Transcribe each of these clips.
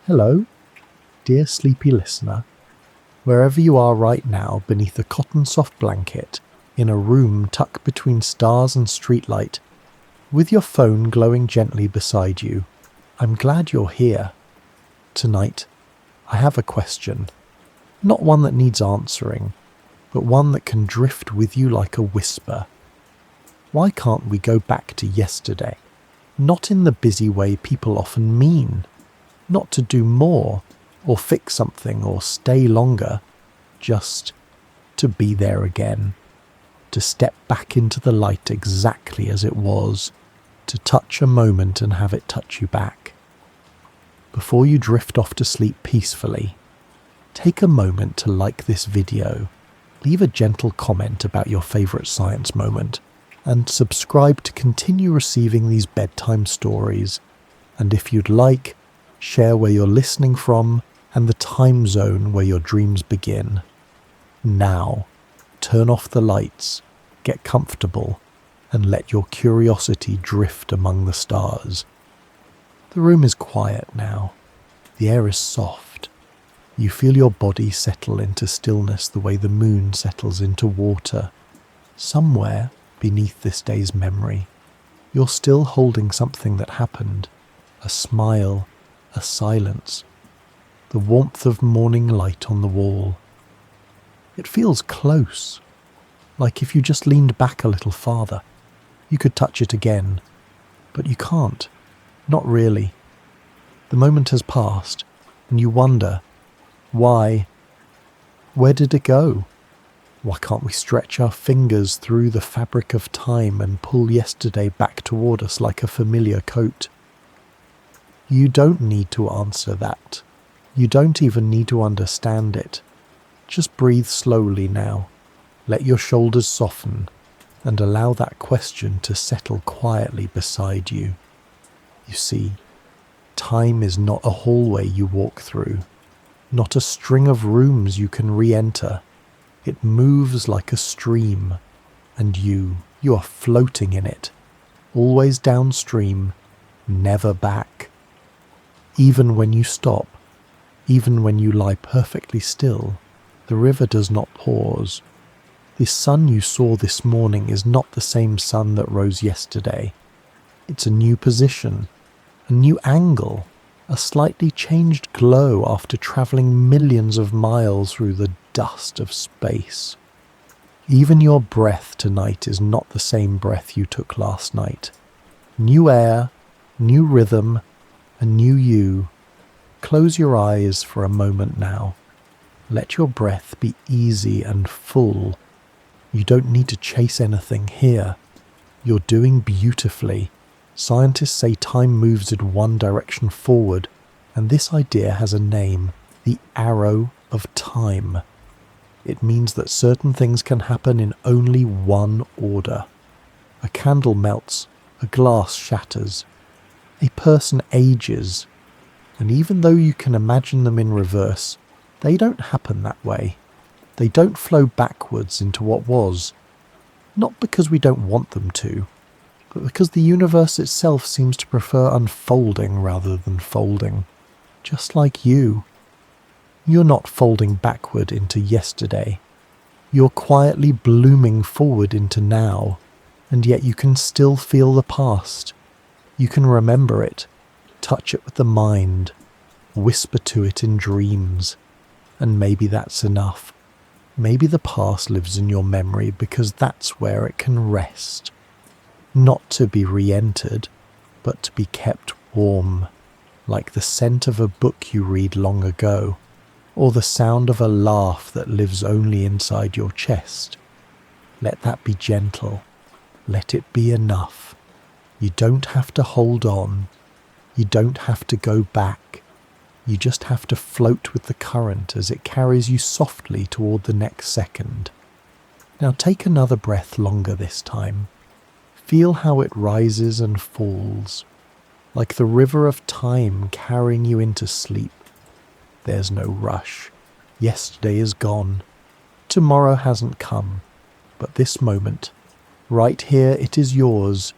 Hello, dear sleepy listener, wherever you are right now beneath a cotton soft blanket, in a room tucked between stars and streetlight, with your phone glowing gently beside you, I'm glad you're here. Tonight, I have a question, not one that needs answering, but one that can drift with you like a whisper. Why can't we go back to yesterday? Not in the busy way people often mean. Not to do more, or fix something, or stay longer. Just to be there again. To step back into the light exactly as it was. To touch a moment and have it touch you back. Before you drift off to sleep peacefully, take a moment to like this video, leave a gentle comment about your favourite science moment, and subscribe to continue receiving these bedtime stories. And if you'd like, share where you're listening from and the time zone where your dreams begin. Now, turn off the lights, get comfortable, and let your curiosity drift among the stars. The room is quiet now. The air is soft. You feel your body settle into stillness the way the moon settles into water. Somewhere beneath this day's memory, you're still holding something that happened. A smile, a silence, the warmth of morning light on the wall. It feels close, like if you just leaned back a little farther, you could touch it again, but you can't, not really. The moment has passed, and you wonder, why? Where did it go? Why can't we stretch our fingers through the fabric of time and pull yesterday back toward us like a familiar coat? You don't need to answer that. You don't even need to understand it. Just breathe slowly now. Let your shoulders soften and allow that question to settle quietly beside you. You see, time is not a hallway you walk through, not a string of rooms you can re-enter. It moves like a stream, and you are floating in it, always downstream, never back. Even when you stop, even when you lie perfectly still, the river does not pause. The sun you saw this morning is not the same sun that rose yesterday. It's a new position, a new angle, a slightly changed glow after travelling millions of miles through the dust of space. Even your breath tonight is not the same breath you took last night. New air, new rhythm, a new you. Close your eyes for a moment now. Let your breath be easy and full. You don't need to chase anything here. You're doing beautifully. Scientists say time moves in one direction forward, and this idea has a name, the arrow of time. It means that certain things can happen in only one order. A candle melts, a glass shatters, a person ages, and even though you can imagine them in reverse, they don't happen that way. They don't flow backwards into what was, not because we don't want them to, but because the universe itself seems to prefer unfolding rather than folding. Just like you. You're not folding backward into yesterday. You're quietly blooming forward into now, and yet you can still feel the past. You can remember it, touch it with the mind, whisper to it in dreams, and maybe that's enough. Maybe the past lives in your memory because that's where it can rest. Not to be re-entered, but to be kept warm, like the scent of a book you read long ago, or the sound of a laugh that lives only inside your chest. Let that be gentle. Let it be enough. You don't have to hold on. You don't have to go back. You just have to float with the current as it carries you softly toward the next second. Now take another breath longer this time. Feel how it rises and falls, like the river of time carrying you into sleep. There's no rush. Yesterday is gone. Tomorrow hasn't come. But this moment, right here, it is yours,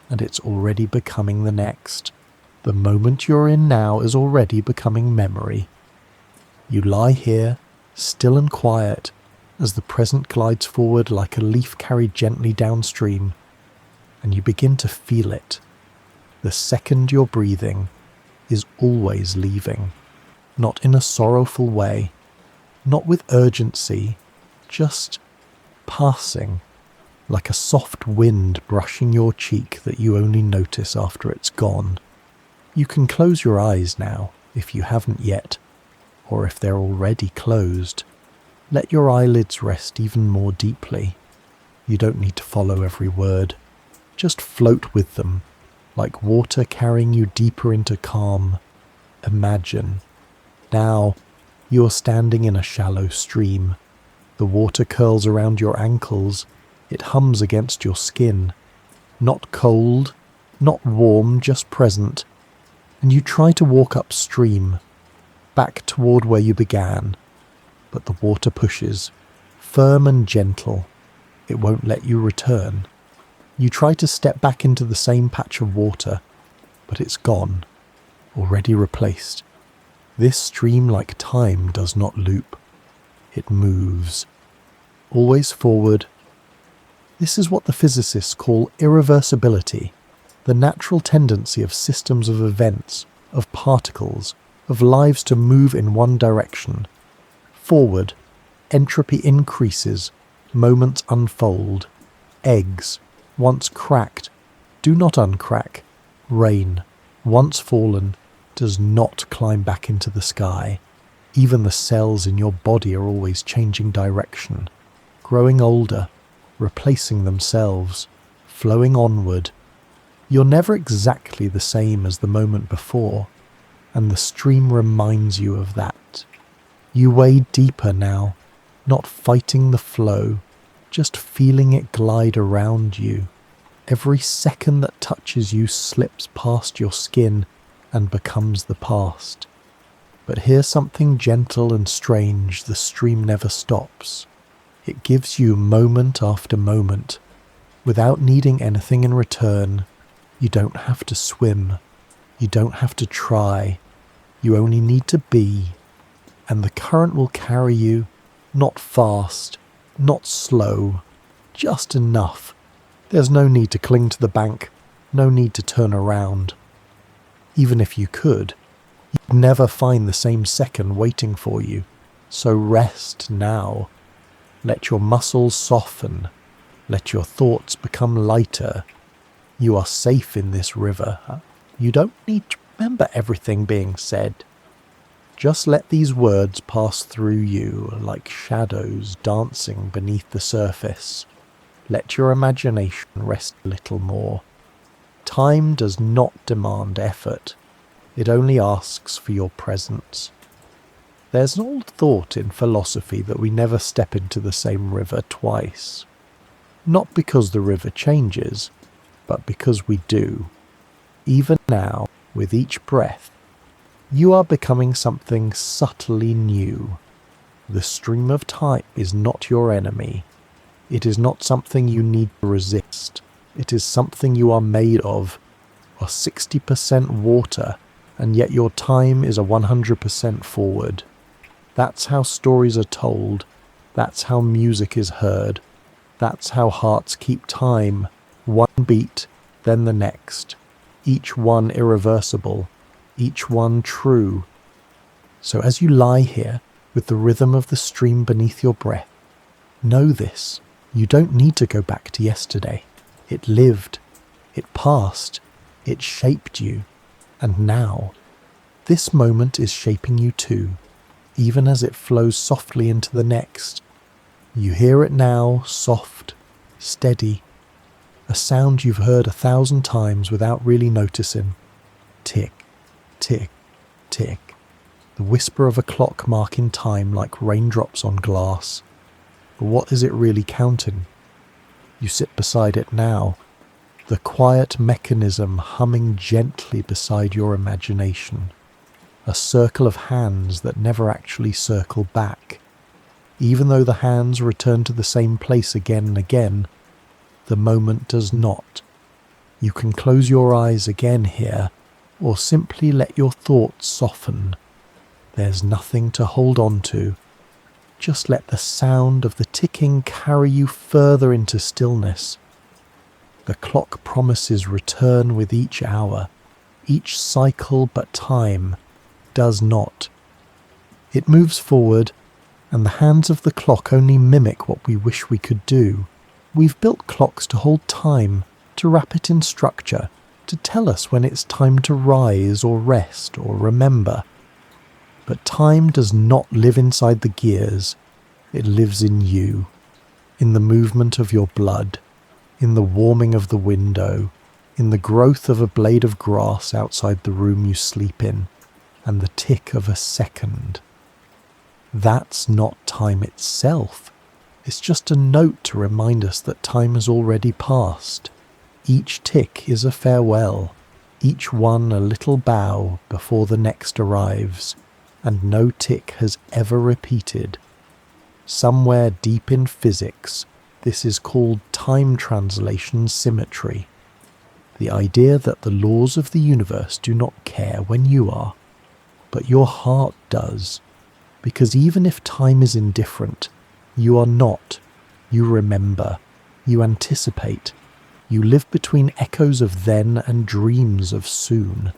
and it's already becoming the next. The moment you're in now is already becoming memory. You lie here, still and quiet, as the present glides forward like a leaf carried gently downstream, and you begin to feel it. The second you're breathing is always leaving, not in a sorrowful way, not with urgency, just passing, like a soft wind brushing your cheek that you only notice after it's gone. You can close your eyes now, if you haven't yet, or if they're already closed. Let your eyelids rest even more deeply. You don't need to follow every word. Just float with them, like water carrying you deeper into calm. Imagine. Now, you're standing in a shallow stream. The water curls around your ankles. It hums against your skin. Not cold, not warm, just present. And you try to walk upstream, back toward where you began. But the water pushes, firm and gentle. It won't let you return. You try to step back into the same patch of water, but it's gone, already replaced. This stream, like time, does not loop. It moves, always forward. This is what the physicists call irreversibility, the natural tendency of systems of events, of particles, of lives to move in one direction. Forward, entropy increases, moments unfold. Eggs, once cracked, do not uncrack. Rain, once fallen, does not climb back into the sky. Even the cells in your body are always changing direction, growing older, replacing themselves, flowing onward. You're never exactly the same as the moment before, and the stream reminds you of that. You wade deeper now, not fighting the flow, just feeling it glide around you. Every second that touches you slips past your skin and becomes the past. But here's something gentle and strange: the stream never stops. It gives you moment after moment, without needing anything in return. You don't have to swim. You don't have to try. You only need to be. And the current will carry you, not fast, not slow, just enough. There's no need to cling to the bank, no need to turn around. Even if you could, you'd never find the same second waiting for you. So rest now. Let your muscles soften. Let your thoughts become lighter. You are safe in this river. You don't need to remember everything being said. Just let these words pass through you like shadows dancing beneath the surface. Let your imagination rest a little more. Time does not demand effort. It only asks for your presence. There's an old thought in philosophy that we never step into the same river twice. Not because the river changes, but because we do. Even now, with each breath, you are becoming something subtly new. The stream of time is not your enemy. It is not something you need to resist. It is something you are made of. You are 60% water, and yet your time is a 100% forward. That's how stories are told. That's how music is heard. That's how hearts keep time. One beat, then the next. Each one irreversible. Each one true. So as you lie here, with the rhythm of the stream beneath your breath, know this: you don't need to go back to yesterday. It lived. It passed. It shaped you. And now, this moment is shaping you too, even as it flows softly into the next. You hear it now, soft, steady, a sound you've heard 1,000 times without really noticing. Tick, tick, tick. The whisper of a clock marking time like raindrops on glass. But what is it really counting? You sit beside it now, the quiet mechanism humming gently beside your imagination. A circle of hands that never actually circle back. Even though the hands return to the same place again and again, the moment does not. You can close your eyes again here, or simply let your thoughts soften. There's nothing to hold on to. Just let the sound of the ticking carry you further into stillness. The clock promises return with each hour, each cycle, but time does not. It moves forward, and the hands of the clock only mimic what we wish we could do. We've built clocks to hold time, to wrap it in structure, to tell us when it's time to rise or rest or remember. But time does not live inside the gears. It lives in you, in the movement of your blood, in the warming of the window, in the growth of a blade of grass outside the room you sleep in, and the tick of a second. That's not time itself. It's just a note to remind us that time has already passed. Each tick is a farewell, each one a little bow before the next arrives, and no tick has ever repeated. Somewhere deep in physics, this is called time translation symmetry. The idea that the laws of the universe do not care when you are, but your heart does, because even if time is indifferent, you are not. You remember, you anticipate, you live between echoes of then and dreams of soon.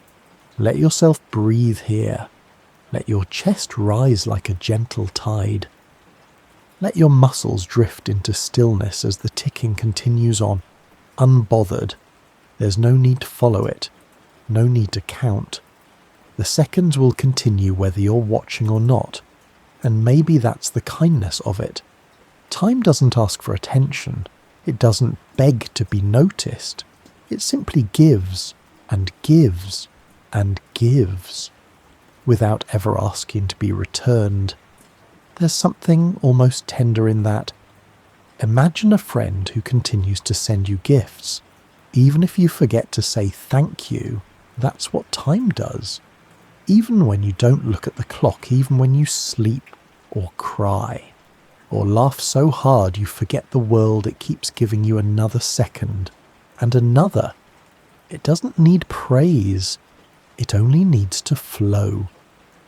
Let yourself breathe here. Let your chest rise like a gentle tide. Let your muscles drift into stillness as the ticking continues on, unbothered. There's no need to follow it, no need to count. The seconds will continue whether you're watching or not, and maybe that's the kindness of it. Time doesn't ask for attention. It doesn't beg to be noticed. It simply gives and gives and gives, without ever asking to be returned. There's something almost tender in that. Imagine a friend who continues to send you gifts. Even if you forget to say thank you, that's what time does. Even when you don't look at the clock, even when you sleep or cry, or laugh so hard you forget the world, it keeps giving you another second and another. It doesn't need praise. It only needs to flow.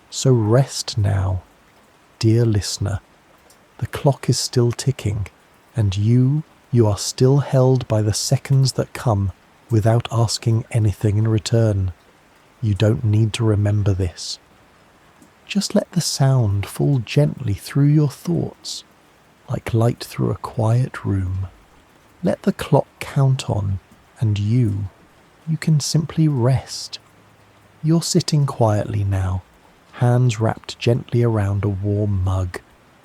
So rest now, dear listener. The clock is still ticking, and you are still held by the seconds that come without asking anything in return. You don't need to remember this. Just let the sound fall gently through your thoughts, like light through a quiet room. Let the clock count on, and you can simply rest. You're sitting quietly now, hands wrapped gently around a warm mug,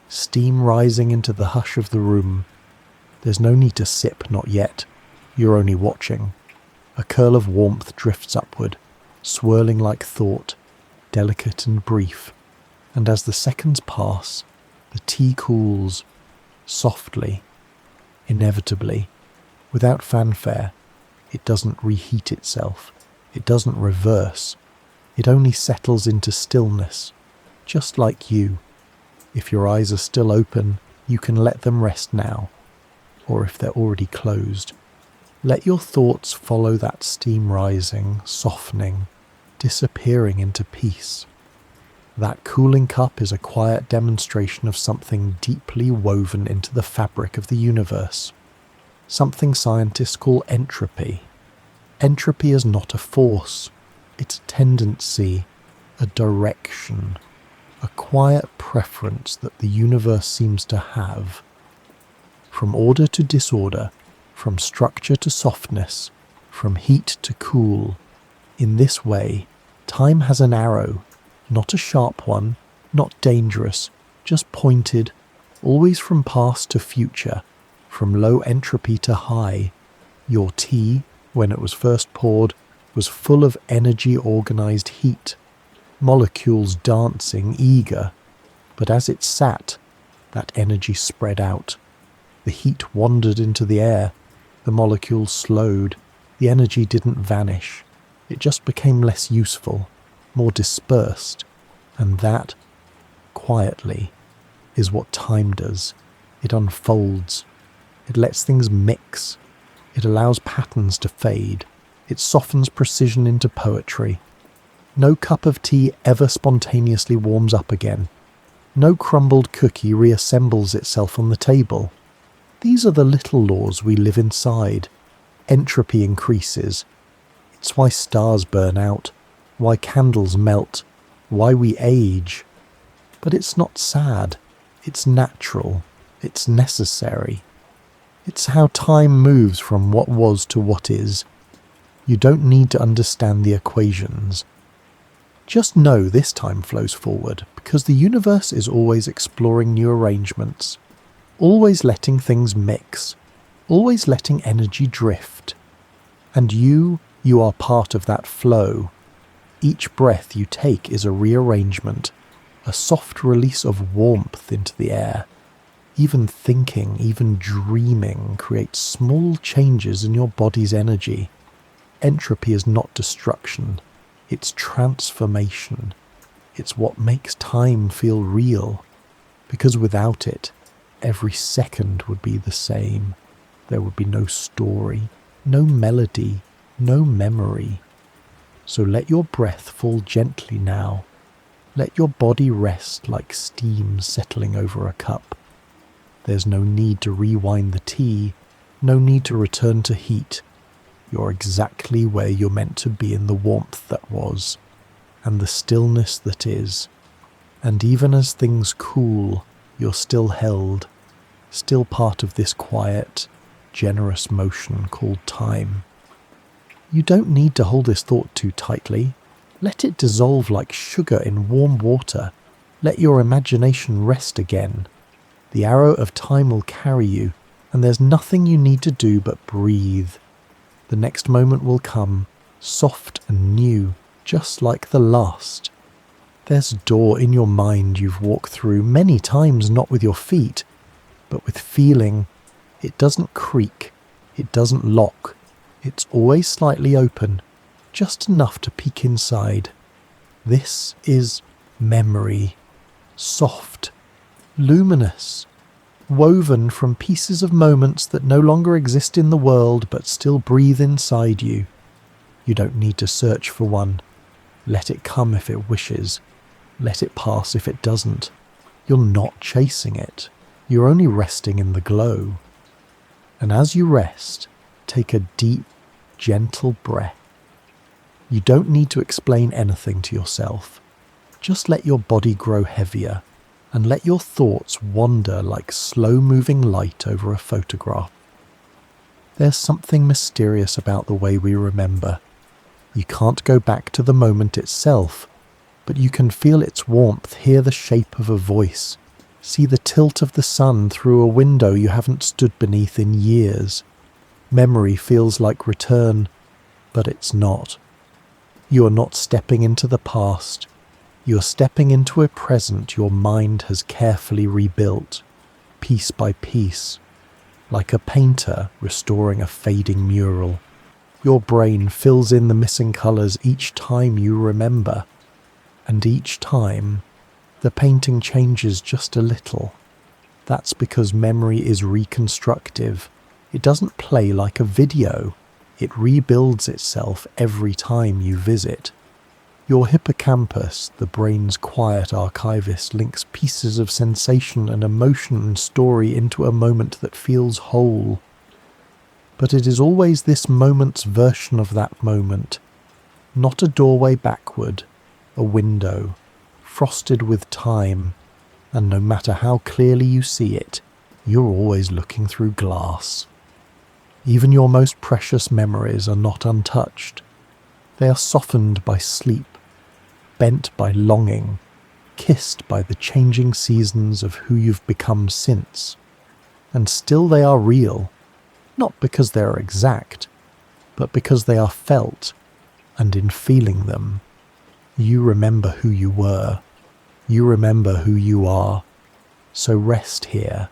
steam rising into the hush of the room. There's no need to sip, not yet. You're only watching. A curl of warmth drifts upward, swirling like thought, delicate and brief, and as the seconds pass, the tea cools, softly, inevitably, without fanfare. It doesn't reheat itself. It doesn't reverse. It only settles into stillness, just like you. If your eyes are still open, you can let them rest now, or if they're already closed. Let your thoughts follow that steam rising, softening, disappearing into peace. That cooling cup is a quiet demonstration of something deeply woven into the fabric of the universe, something scientists call entropy. Entropy is not a force, it's a tendency, a direction, a quiet preference that the universe seems to have. From order to disorder, from structure to softness, from heat to cool. In this way, time has an arrow, not a sharp one, not dangerous, just pointed, always from past to future, from low entropy to high. Your tea, when it was first poured, was full of energy-organized heat, molecules dancing, eager. But as it sat, that energy spread out. The heat wandered into the air. The molecules slowed. The energy didn't vanish. It just became less useful, more dispersed. And that, quietly, is what time does. It unfolds. It lets things mix. It allows patterns to fade. It softens precision into poetry. No cup of tea ever spontaneously warms up again. No crumbled cookie reassembles itself on the table. These are the little laws we live inside. Entropy increases. It's why stars burn out, why candles melt, why we age. But it's not sad. It's natural. It's necessary. It's how time moves from what was to what is. You don't need to understand the equations. Just know this time flows forward because the universe is always exploring new arrangements, always letting things mix, always letting energy drift. And you are part of that flow. Each breath you take is a rearrangement, a soft release of warmth into the air. Even thinking, even dreaming creates small changes in your body's energy. Entropy is not destruction. It's transformation. It's what makes time feel real. Because without it, every second would be the same. There would be no story, no melody, no memory. So let your breath fall gently now. Let your body rest like steam settling over a cup. There's no need to rewind the tea, no need to return to heat. You're exactly where you're meant to be in the warmth that was, and the stillness that is. And even as things cool, you're still held, still part of this quiet, generous motion called time. You don't need to hold this thought too tightly. Let it dissolve like sugar in warm water. Let your imagination rest again. The arrow of time will carry you, and there's nothing you need to do but breathe. The next moment will come, soft and new, just like the last. There's a door in your mind you've walked through many times, not with your feet, but with feeling. It doesn't creak, it doesn't lock, it's always slightly open, just enough to peek inside. This is memory, soft, luminous, woven from pieces of moments that no longer exist in the world but still breathe inside you. You don't need to search for one. Let it come if it wishes. Let it pass if it doesn't. You're not chasing it. You're only resting in the glow. And as you rest, take a deep, gentle breath. You don't need to explain anything to yourself. Just let your body grow heavier, and let your thoughts wander like slow-moving light over a photograph. There's something mysterious about the way we remember. You can't go back to the moment itself, but you can feel its warmth, hear the shape of a voice, see the tilt of the sun through a window you haven't stood beneath in years. Memory feels like return, but it's not. You are not stepping into the past. You're stepping into a present your mind has carefully rebuilt, piece by piece, like a painter restoring a fading mural. Your brain fills in the missing colours each time you remember, and each time the painting changes just a little. That's because memory is reconstructive. It doesn't play like a video. It rebuilds itself every time you visit. Your hippocampus, the brain's quiet archivist, links pieces of sensation and emotion and story into a moment that feels whole. But it is always this moment's version of that moment, not a doorway backward, a window, frosted with time, and no matter how clearly you see it, you're always looking through glass. Even your most precious memories are not untouched. They are softened by sleep, bent by longing, kissed by the changing seasons of who you've become since. And still they are real, not because they are exact, but because they are felt, and in feeling them, you remember who you were. You remember who you are. So rest here,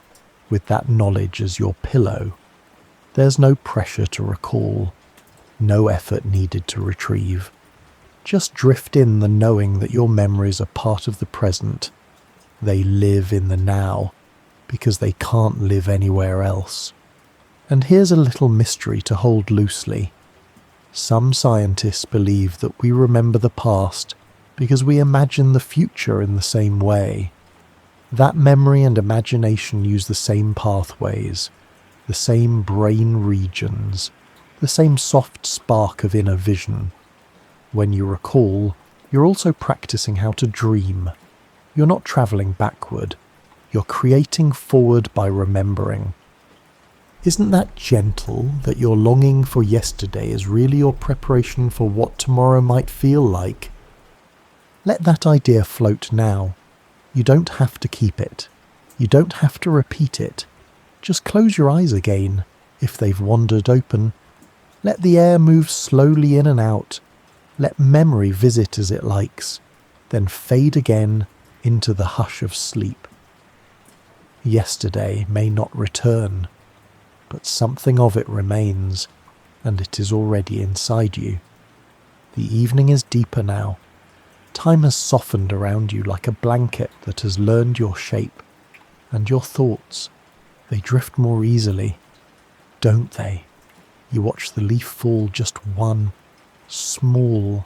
with that knowledge as your pillow. There's no pressure to recall, no effort needed to retrieve. Just drift in the knowing that your memories are part of the present. They live in the now, because they can't live anywhere else. And here's a little mystery to hold loosely. Some scientists believe that we remember the past because we imagine the future in the same way. That memory and imagination use the same pathways, the same brain regions, the same soft spark of inner vision. When you recall, you're also practicing how to dream. You're not travelling backward. You're creating forward by remembering. Isn't that gentle, that your longing for yesterday is really your preparation for what tomorrow might feel like? Let that idea float now. You don't have to keep it. You don't have to repeat it. Just close your eyes again, if they've wandered open. Let the air move slowly in and out. Let memory visit as it likes, then fade again into the hush of sleep. Yesterday may not return, but something of it remains, and it is already inside you. The evening is deeper now. Time has softened around you like a blanket that has learned your shape, and your thoughts, they drift more easily, don't they? You watch the leaf fall just one small,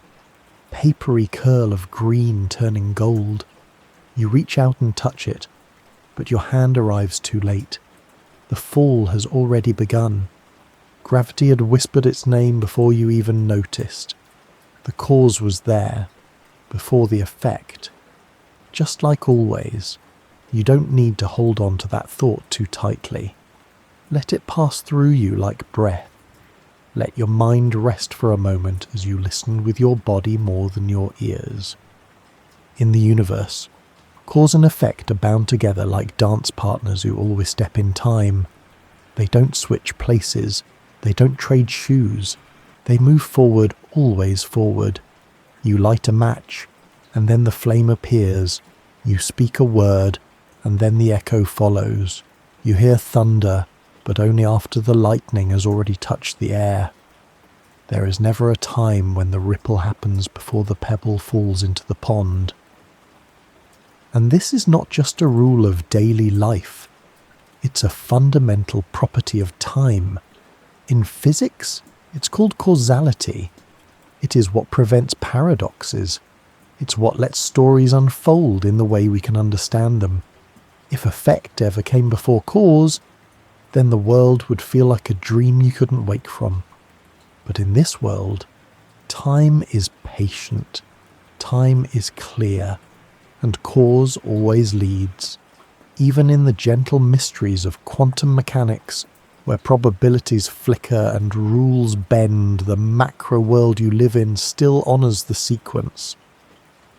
papery curl of green turning gold. You reach out and touch it, but your hand arrives too late. The fall has already begun. Gravity had whispered its name before you even noticed. The cause was there, before the effect. Just like always, you don't need to hold on to that thought too tightly. Let it pass through you like breath. Let your mind rest for a moment as you listen with your body more than your ears. In the universe, cause and effect are bound together like dance partners who always step in time. They don't switch places. They don't trade shoes. They move forward, always forward. You light a match, and then the flame appears. You speak a word, and then the echo follows. You hear thunder, but only after the lightning has already touched the air. There is never a time when the ripple happens before the pebble falls into the pond. And this is not just a rule of daily life. It's a fundamental property of time. In physics, it's called causality. It is what prevents paradoxes. It's what lets stories unfold in the way we can understand them. If effect ever came before cause, then the world would feel like a dream you couldn't wake from. But in this world, time is patient, time is clear, and cause always leads. Even in the gentle mysteries of quantum mechanics, where probabilities flicker and rules bend, the macro world you live in still honours the sequence,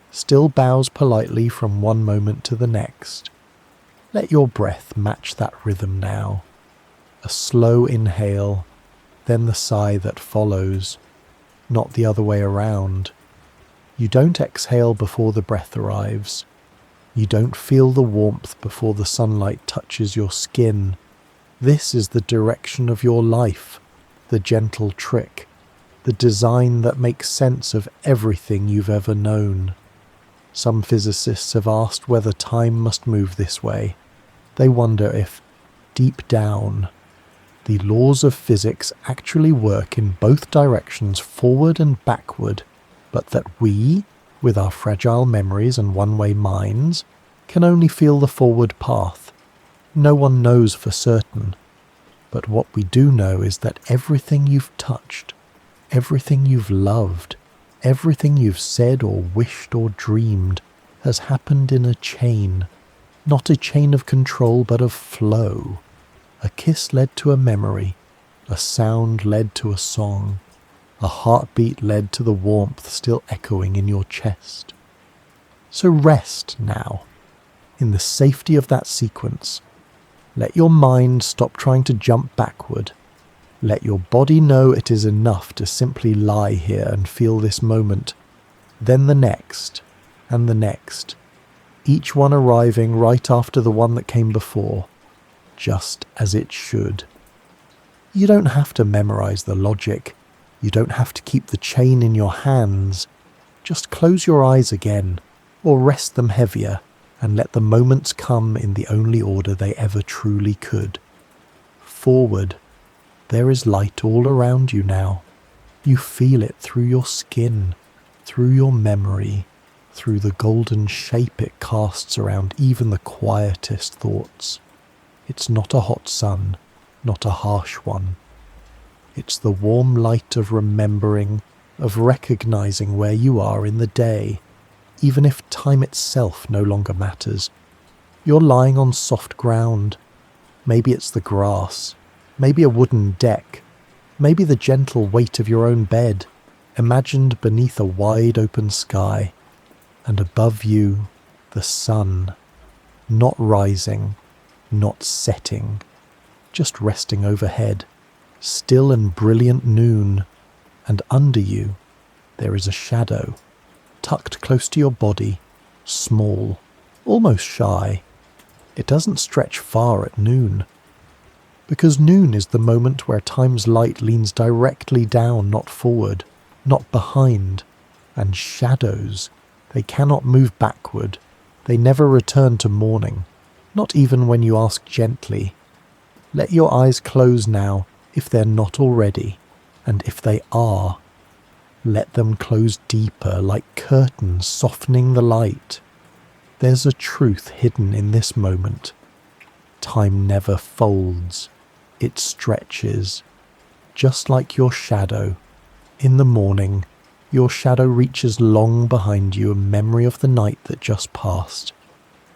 still bows politely from one moment to the next. Let your breath match that rhythm now. A slow inhale, then the sigh that follows, not the other way around. You don't exhale before the breath arrives. You don't feel the warmth before the sunlight touches your skin. This is the direction of your life, the gentle trick, the design that makes sense of everything you've ever known. Some physicists have asked whether time must move this way. They wonder if, deep down, the laws of physics actually work in both directions, forward and backward, but that we, with our fragile memories and one-way minds, can only feel the forward path. No one knows for certain, but what we do know is that everything you've touched, everything you've loved, everything you've said or wished or dreamed has happened in a chain, not a chain of control but of flow. A kiss led to a memory, a sound led to a song, a heartbeat led to the warmth still echoing in your chest. So rest now, in the safety of that sequence. Let your mind stop trying to jump backward. Let your body know it is enough to simply lie here and feel this moment, then the next, and the next, each one arriving right after the one that came before, just as it should. You don't have to memorize the logic. You don't have to keep the chain in your hands. Just close your eyes again, or rest them heavier, and let the moments come in the only order they ever truly could. Forward. There is light all around you now. You feel it through your skin, through your memory. through the golden shape it casts around even the quietest thoughts. It's not a hot sun, not a harsh one. It's the warm light of remembering, of recognizing where you are in the day, even if time itself no longer matters. You're lying on soft ground. Maybe it's the grass, maybe a wooden deck, maybe the gentle weight of your own bed, imagined beneath a wide open sky, and above you, the sun, not rising, not setting, just resting overhead, still and brilliant noon, and under you, there is a shadow, tucked close to your body, small, almost shy. It doesn't stretch far at noon, because noon is the moment where time's light leans directly down, not forward, not behind, and shadows, they cannot move backward, they never return to morning, not even when you ask gently. Let your eyes close now, if they're not already, and if they are, let them close deeper like curtains softening the light. There's a truth hidden in this moment. Time never folds, it stretches, just like your shadow. In the morning, your shadow reaches long behind you, a memory of the night that just passed.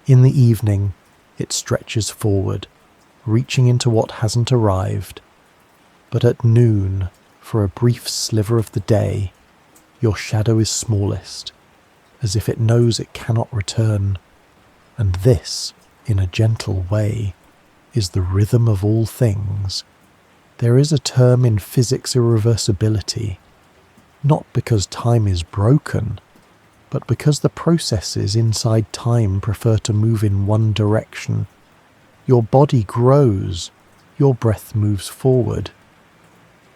In the evening, it stretches forward, reaching into what hasn't arrived. But at noon, for a brief sliver of the day, your shadow is smallest, as if it knows it cannot return. And this, in a gentle way, is the rhythm of all things. There is a term in physics, irreversibility, not because time is broken, but because the processes inside time prefer to move in one direction. Your body grows, your breath moves forward.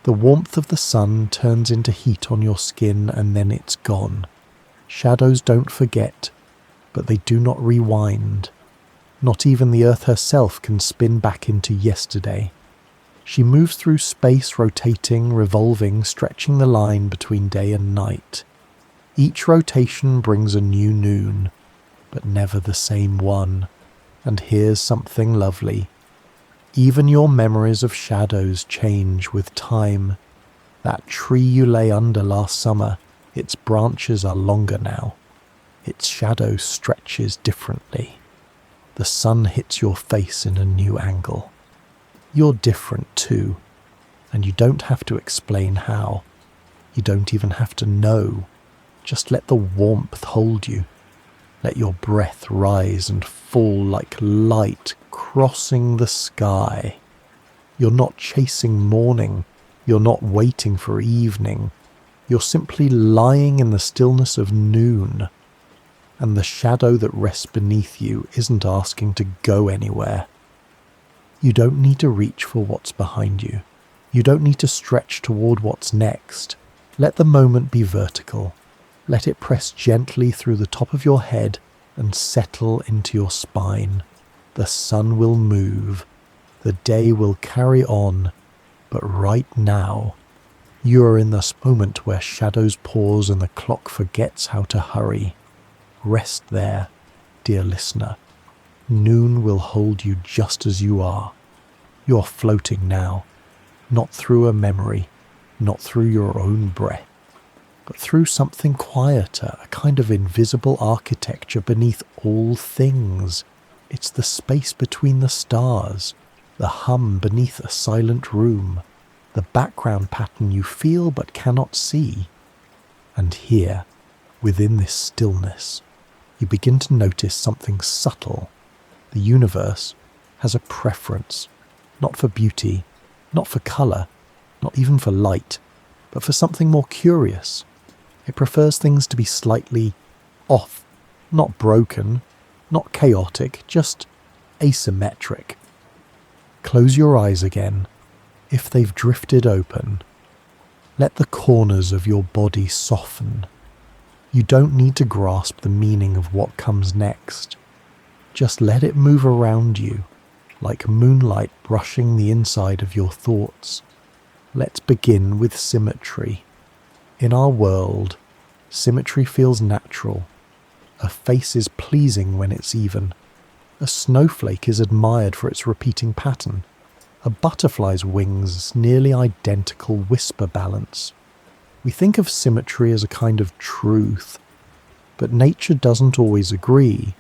The warmth of the sun turns into heat on your skin, and then it's gone. Shadows don't forget, but they do not rewind. Not even the earth herself can spin back into yesterday. She moves through space, rotating, revolving, stretching the line between day and night. Each rotation brings a new noon, but never the same one. And here's something lovely. Even your memories of shadows change with time. That tree you lay under last summer, its branches are longer now. Its shadow stretches differently. The sun hits your face in a new angle. You're different too, and you don't have to explain how. You don't even have to know. Just let the warmth hold you. Let your breath rise and fall like light crossing the sky. You're not chasing morning. You're not waiting for evening. You're simply lying in the stillness of noon. And the shadow that rests beneath you isn't asking to go anywhere. You don't need to reach for what's behind you. You don't need to stretch toward what's next. Let the moment be vertical. Let it press gently through the top of your head and settle into your spine. The sun will move. The day will carry on. But right now, you are in this moment where shadows pause and the clock forgets how to hurry. Rest there, dear listener. Noon will hold you just as you are. You're floating now, not through a memory, not through your own breath, but through something quieter, a kind of invisible architecture beneath all things. It's the space between the stars, the hum beneath a silent room, the background pattern you feel but cannot see. And here, within this stillness, you begin to notice something subtle. The universe has a preference, not for beauty, not for colour, not even for light, but for something more curious. It prefers things to be slightly off, not broken, not chaotic, just asymmetric. Close your eyes again, if they've drifted open. Let the corners of your body soften. You don't need to grasp the meaning of what comes next. Just let it move around you, like moonlight brushing the inside of your thoughts. Let's begin with symmetry. In our world, symmetry feels natural. A face is pleasing when it's even. A snowflake is admired for its repeating pattern. A butterfly's wings nearly identical whisper balance. We think of symmetry as a kind of truth, but nature doesn't always agree.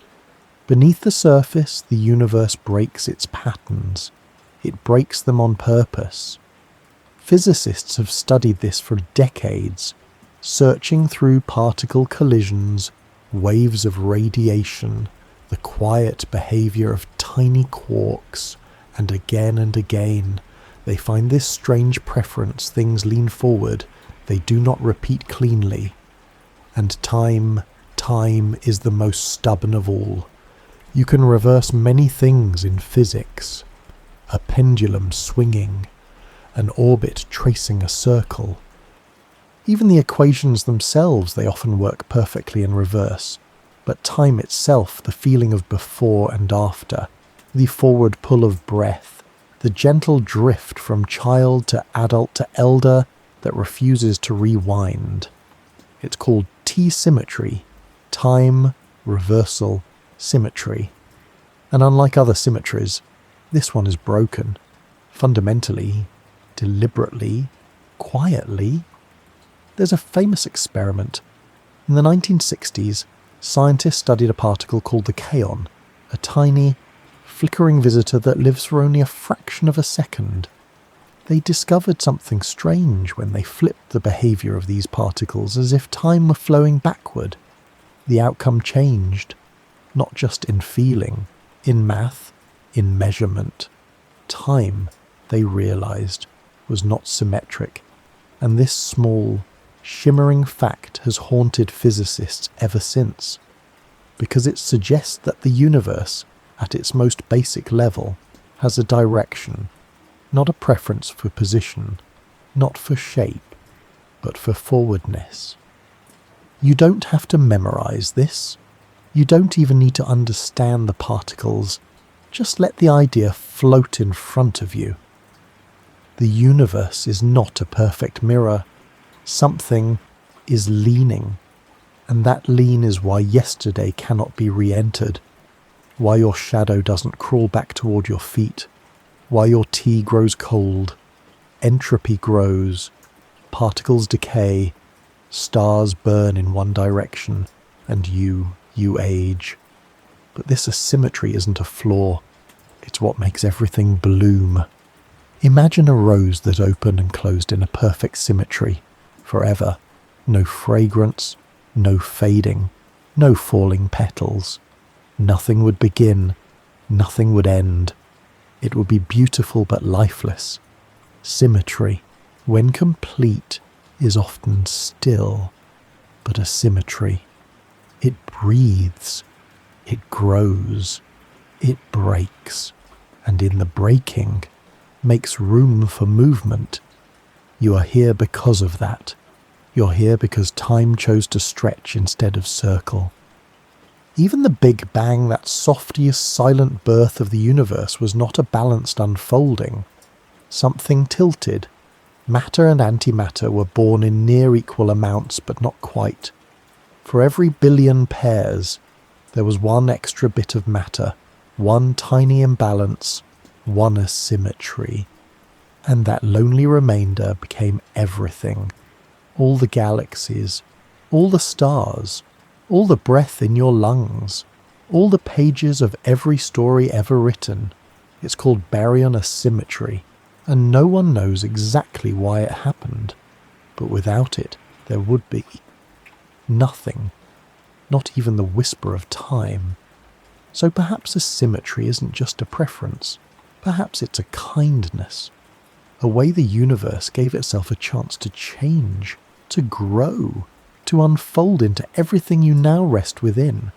Beneath the surface, the universe breaks its patterns. It breaks them on purpose. Physicists have studied this for decades, searching through particle collisions, waves of radiation, the quiet behavior of tiny quarks, and again, they find this strange preference: things lean forward, they do not repeat cleanly. And time is the most stubborn of all. You can reverse many things in physics. A pendulum swinging, an orbit tracing a circle. Even the equations themselves, they often work perfectly in reverse. But time itself, the feeling of before and after, the forward pull of breath, the gentle drift from child to adult to elder that refuses to rewind. It's called T-symmetry, time, reversal, symmetry. And unlike other symmetries, this one is broken, fundamentally, deliberately, quietly. There's a famous experiment. In the 1960s, scientists studied a particle called the kaon, a tiny, flickering visitor that lives for only a fraction of a second. They discovered something strange when they flipped the behavior of these particles as if time were flowing backward. The outcome changed, not just in feeling, in math, in measurement. Time, they realized, was not symmetric, and this small, shimmering fact has haunted physicists ever since, because it suggests that the universe, at its most basic level, has a direction, not a preference for position, not for shape, but for forwardness. You don't have to memorize this. You don't even need to understand the particles. Just let the idea float in front of you. The universe is not a perfect mirror. Something is leaning, and that lean is why yesterday cannot be re-entered, why your shadow doesn't crawl back toward your feet, why your tea grows cold, entropy grows, particles decay, stars burn in one direction, and you age. But this asymmetry isn't a flaw, it's what makes everything bloom. Imagine a rose that opened and closed in a perfect symmetry, forever. No fragrance, no fading, no falling petals. Nothing would begin, nothing would end. It would be beautiful but lifeless. Symmetry, when complete, is often still, but a symmetry. It breathes, it grows, it breaks, and in the breaking, makes room for movement. You are here because of that. You're here because time chose to stretch instead of circle. Even the Big Bang, that softiest silent birth of the universe, was not a balanced unfolding. Something tilted. Matter and antimatter were born in near equal amounts, but not quite. For every billion pairs, there was one extra bit of matter, one tiny imbalance, one asymmetry. And that lonely remainder became everything. All the galaxies, all the stars, all the breath in your lungs, all the pages of every story ever written. It's called baryon asymmetry, and no one knows exactly why it happened. But without it, there would be nothing, not even the whisper of time. So perhaps asymmetry isn't just a preference. Perhaps it's a kindness, a way the universe gave itself a chance to change, to grow, to unfold into everything you now rest within.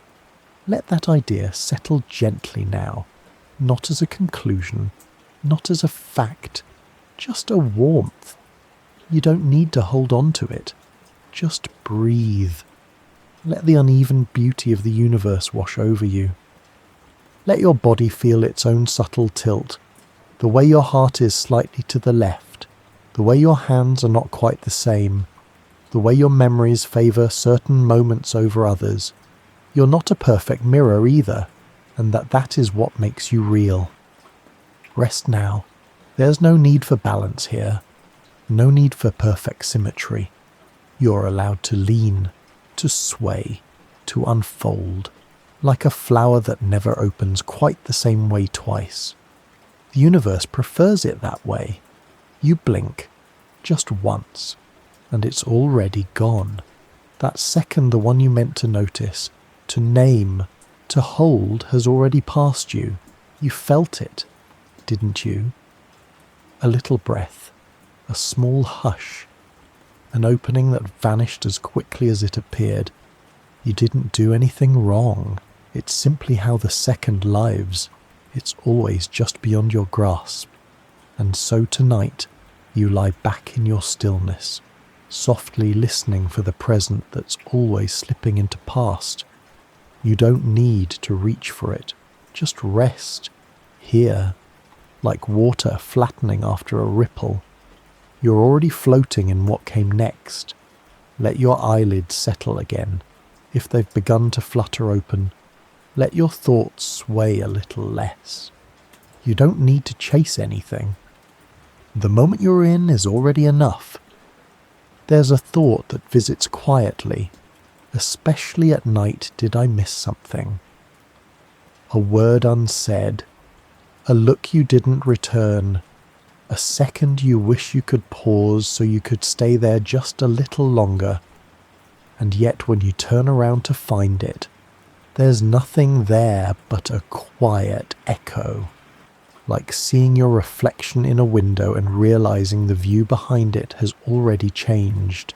Let that idea settle gently now, not as a conclusion, not as a fact, just a warmth. You don't need to hold on to it. Just breathe. Let the uneven beauty of the universe wash over you. Let your body feel its own subtle tilt, the way your heart is slightly to the left, the way your hands are not quite the same, the way your memories favour certain moments over others. You're not a perfect mirror either, and that is what makes you real. Rest now. There's no need for balance here. No need for perfect symmetry. You're allowed to lean, to sway, to unfold, like a flower that never opens quite the same way twice. The universe prefers it that way. You blink, just once, and it's already gone. That second, the one you meant to notice, to name, to hold, has already passed you. You felt it, didn't you? A little breath, a small hush, an opening that vanished as quickly as it appeared. You didn't do anything wrong. It's simply how the second lives. It's always just beyond your grasp. And so tonight, you lie back in your stillness, softly listening for the present that's always slipping into past. You don't need to reach for it. Just rest, here, like water flattening after a ripple. You're already floating in what came next. Let your eyelids settle again. If they've begun to flutter open, let your thoughts sway a little less. You don't need to chase anything. The moment you're in is already enough. There's a thought that visits quietly. Especially at night, did I miss something? A word unsaid. A look you didn't return. A second you wish you could pause so you could stay there just a little longer. And yet when you turn around to find it, there's nothing there but a quiet echo. Like seeing your reflection in a window and realizing the view behind it has already changed.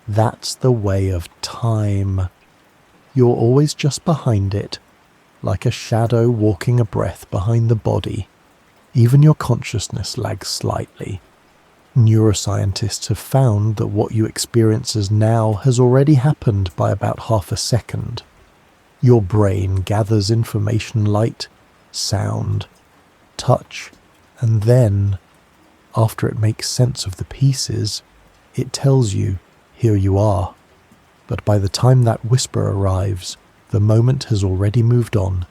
That's the way of time. You're always just behind it, like a shadow walking a breath behind the body. Even your consciousness lags slightly. Neuroscientists have found that what you experience as now has already happened by about half a second. Your brain gathers information: light, sound, touch, and then, after it makes sense of the pieces, it tells you, here you are. But by the time that whisper arrives, the moment has already moved on.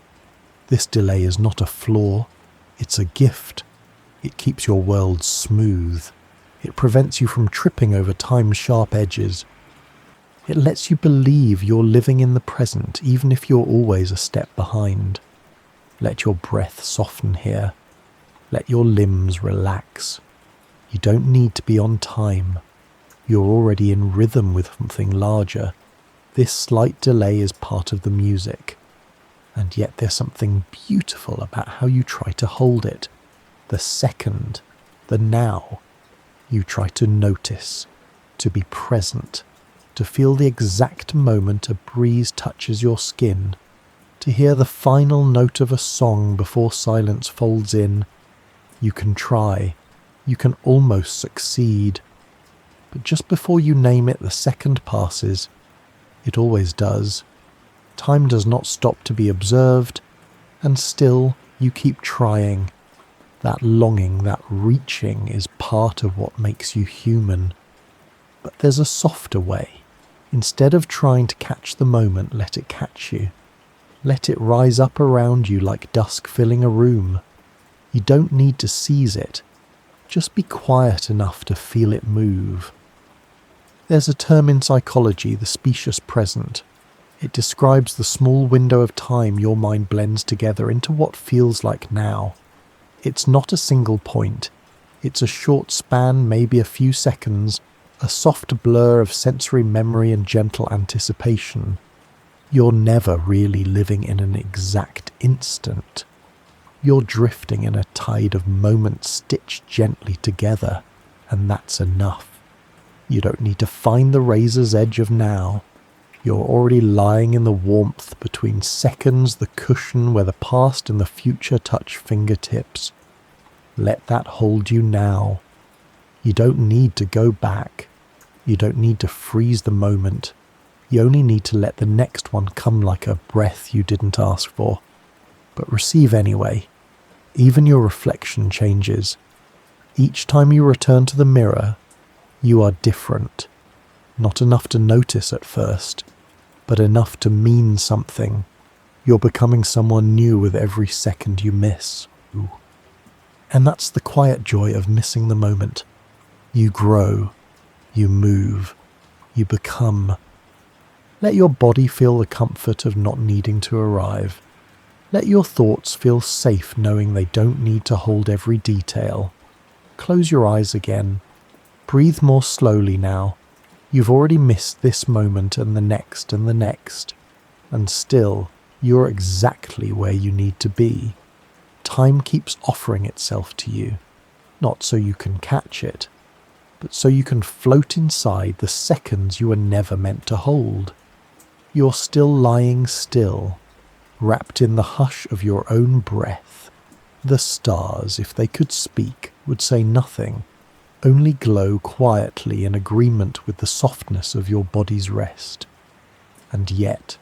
This delay is not a flaw, it's a gift. It keeps your world smooth. It prevents you from tripping over time's sharp edges. It lets you believe you're living in the present, even if you're always a step behind. Let your breath soften here. Let your limbs relax. You don't need to be on time. You're already in rhythm with something larger. This slight delay is part of the music. And yet there's something beautiful about how you try to hold it. The second, the now. You try to notice, to be present, to feel the exact moment a breeze touches your skin, to hear the final note of a song before silence folds in. You can try, you can almost succeed. But just before you name it, the second passes. It always does. Time does not stop to be observed, and still you keep trying. That longing, that reaching is part of what makes you human. But there's a softer way. Instead of trying to catch the moment, let it catch you. Let it rise up around you like dusk filling a room. You don't need to seize it. Just be quiet enough to feel it move. There's a term in psychology, the specious present. It describes the small window of time your mind blends together into what feels like now. It's not a single point. It's a short span, maybe a few seconds, a soft blur of sensory memory and gentle anticipation. You're never really living in an exact instant. You're drifting in a tide of moments stitched gently together, and that's enough. You don't need to find the razor's edge of now. You're already lying in the warmth between seconds, the cushion where the past and the future touch fingertips. Let that hold you now. You don't need to go back. You don't need to freeze the moment. You only need to let the next one come like a breath you didn't ask for. But receive anyway. Even your reflection changes. Each time you return to the mirror, you are different. Not enough to notice at first. but enough to mean something. You're becoming someone new with every second you miss. Ooh. And that's the quiet joy of missing the moment. You grow, you move, you become. Let your body feel the comfort of not needing to arrive. Let your thoughts feel safe knowing they don't need to hold every detail. Close your eyes again. Breathe more slowly now. You've already missed this moment and the next and the next. And still, you're exactly where you need to be. Time keeps offering itself to you, not so you can catch it, but so you can float inside the seconds you were never meant to hold. You're still lying still, wrapped in the hush of your own breath. The stars, if they could speak, would say nothing, only glow quietly in agreement with the softness of your body's rest. And yet,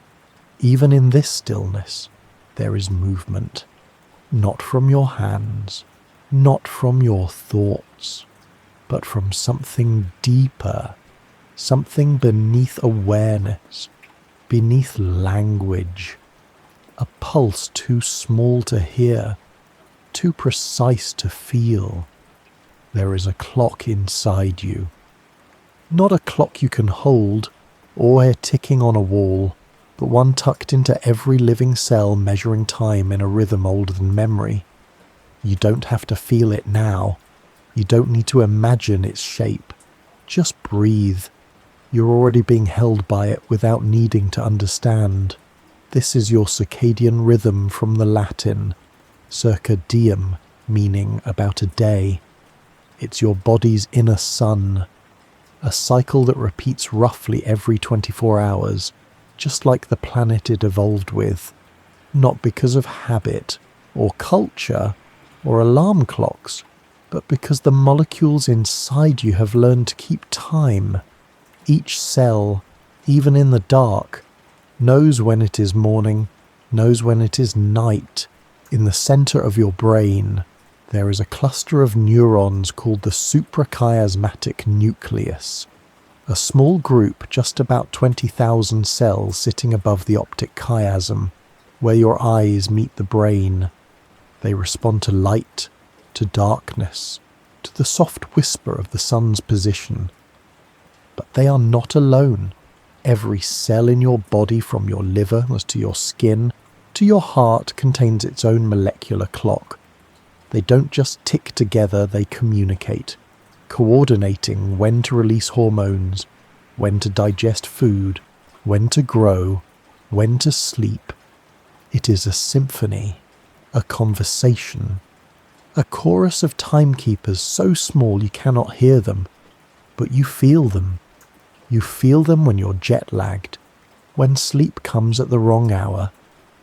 even in this stillness, there is movement. Not from your hands, not from your thoughts, but from something deeper, something beneath awareness, beneath language. A pulse too small to hear, too precise to feel. There is a clock inside you. Not a clock you can hold or hear ticking on a wall, but one tucked into every living cell measuring time in a rhythm older than memory. You don't have to feel it now. You don't need to imagine its shape. Just breathe. You're already being held by it without needing to understand. This is your circadian rhythm from the Latin, circa diem, meaning about a day. It's your body's inner sun, a cycle that repeats roughly every 24 hours, just like the planet it evolved with, not because of habit or culture or alarm clocks, but because the molecules inside you have learned to keep time. Each cell, even in the dark, knows when it is morning, knows when it is night. In the center of your brain, there is a cluster of neurons called the suprachiasmatic nucleus, a small group just about 20,000 cells sitting above the optic chiasm, where your eyes meet the brain. They respond to light, to darkness, to the soft whisper of the sun's position. But they are not alone. Every cell in your body, from your liver to your skin to your heart, contains its own molecular clock. They don't just tick together, they communicate, coordinating when to release hormones, when to digest food, when to grow, when to sleep. It is a symphony, a conversation, a chorus of timekeepers so small you cannot hear them, but you feel them. You feel them when you're jet-lagged, when sleep comes at the wrong hour,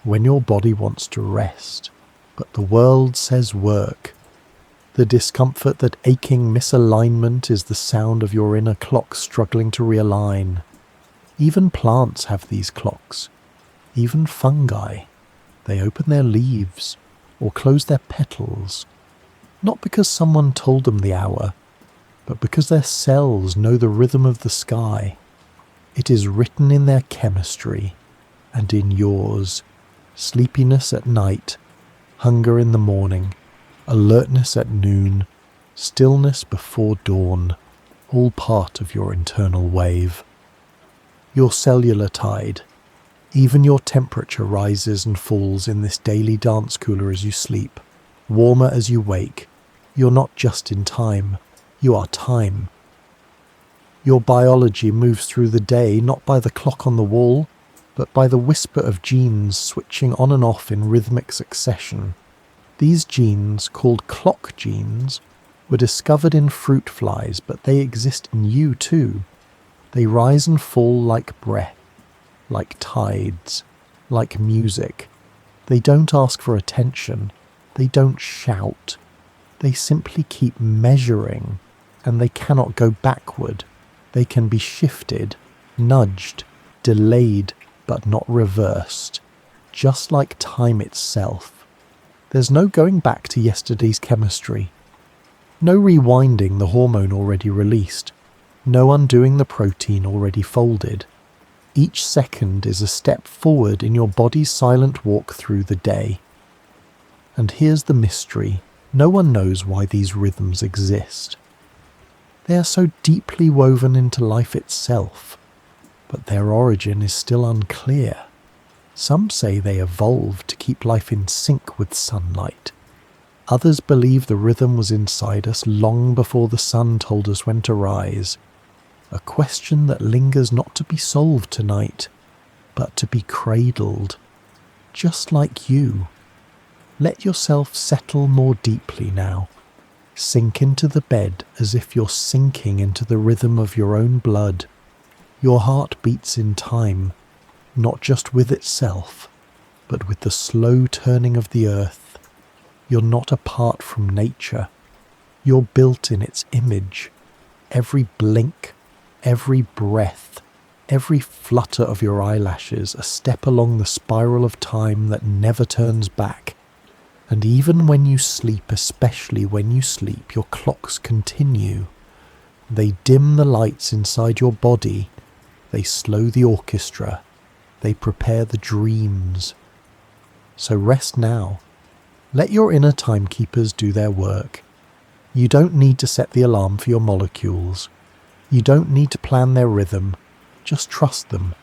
when your body wants to rest, but the world says work. The discomfort that aching misalignment is the sound of your inner clock struggling to realign. Even plants have these clocks. Even fungi. They open their leaves or close their petals, not because someone told them the hour, but because their cells know the rhythm of the sky. It is written in their chemistry, and in yours. Sleepiness at night, hunger in the morning, alertness at noon, stillness before dawn, all part of your internal wave. Your cellular tide, even your temperature rises and falls in this daily dance cooler as you sleep, warmer as you wake. You're not just in time, you are time. Your biology moves through the day not by the clock on the wall, but by the whisper of genes switching on and off in rhythmic succession. These genes, called clock genes, were discovered in fruit flies, but they exist in you too. They rise and fall like breath, like tides, like music. They don't ask for attention. They don't shout. They simply keep measuring, and they cannot go backward. They can be shifted, nudged, delayed, but not reversed, just like time itself. There's no going back to yesterday's chemistry. No rewinding the hormone already released. No undoing the protein already folded. Each second is a step forward in your body's silent walk through the day. And here's the mystery. No one knows why these rhythms exist. They are so deeply woven into life itself, but their origin is still unclear. Some say they evolved to keep life in sync with sunlight. Others believe the rhythm was inside us long before the sun told us when to rise. A question that lingers not to be solved tonight, but to be cradled, just like you. Let yourself settle more deeply now. Sink into the bed as if you're sinking into the rhythm of your own blood. Your heart beats in time, not just with itself, but with the slow turning of the earth. You're not apart from nature. You're built in its image. Every blink, every breath, every flutter of your eyelashes, a step along the spiral of time that never turns back. And even when you sleep, especially when you sleep, your clocks continue. They dim the lights inside your body. They slow the orchestra. They prepare the dreams. So rest now. Let your inner timekeepers do their work. You don't need to set the alarm for your molecules. You don't need to plan their rhythm. Just trust them.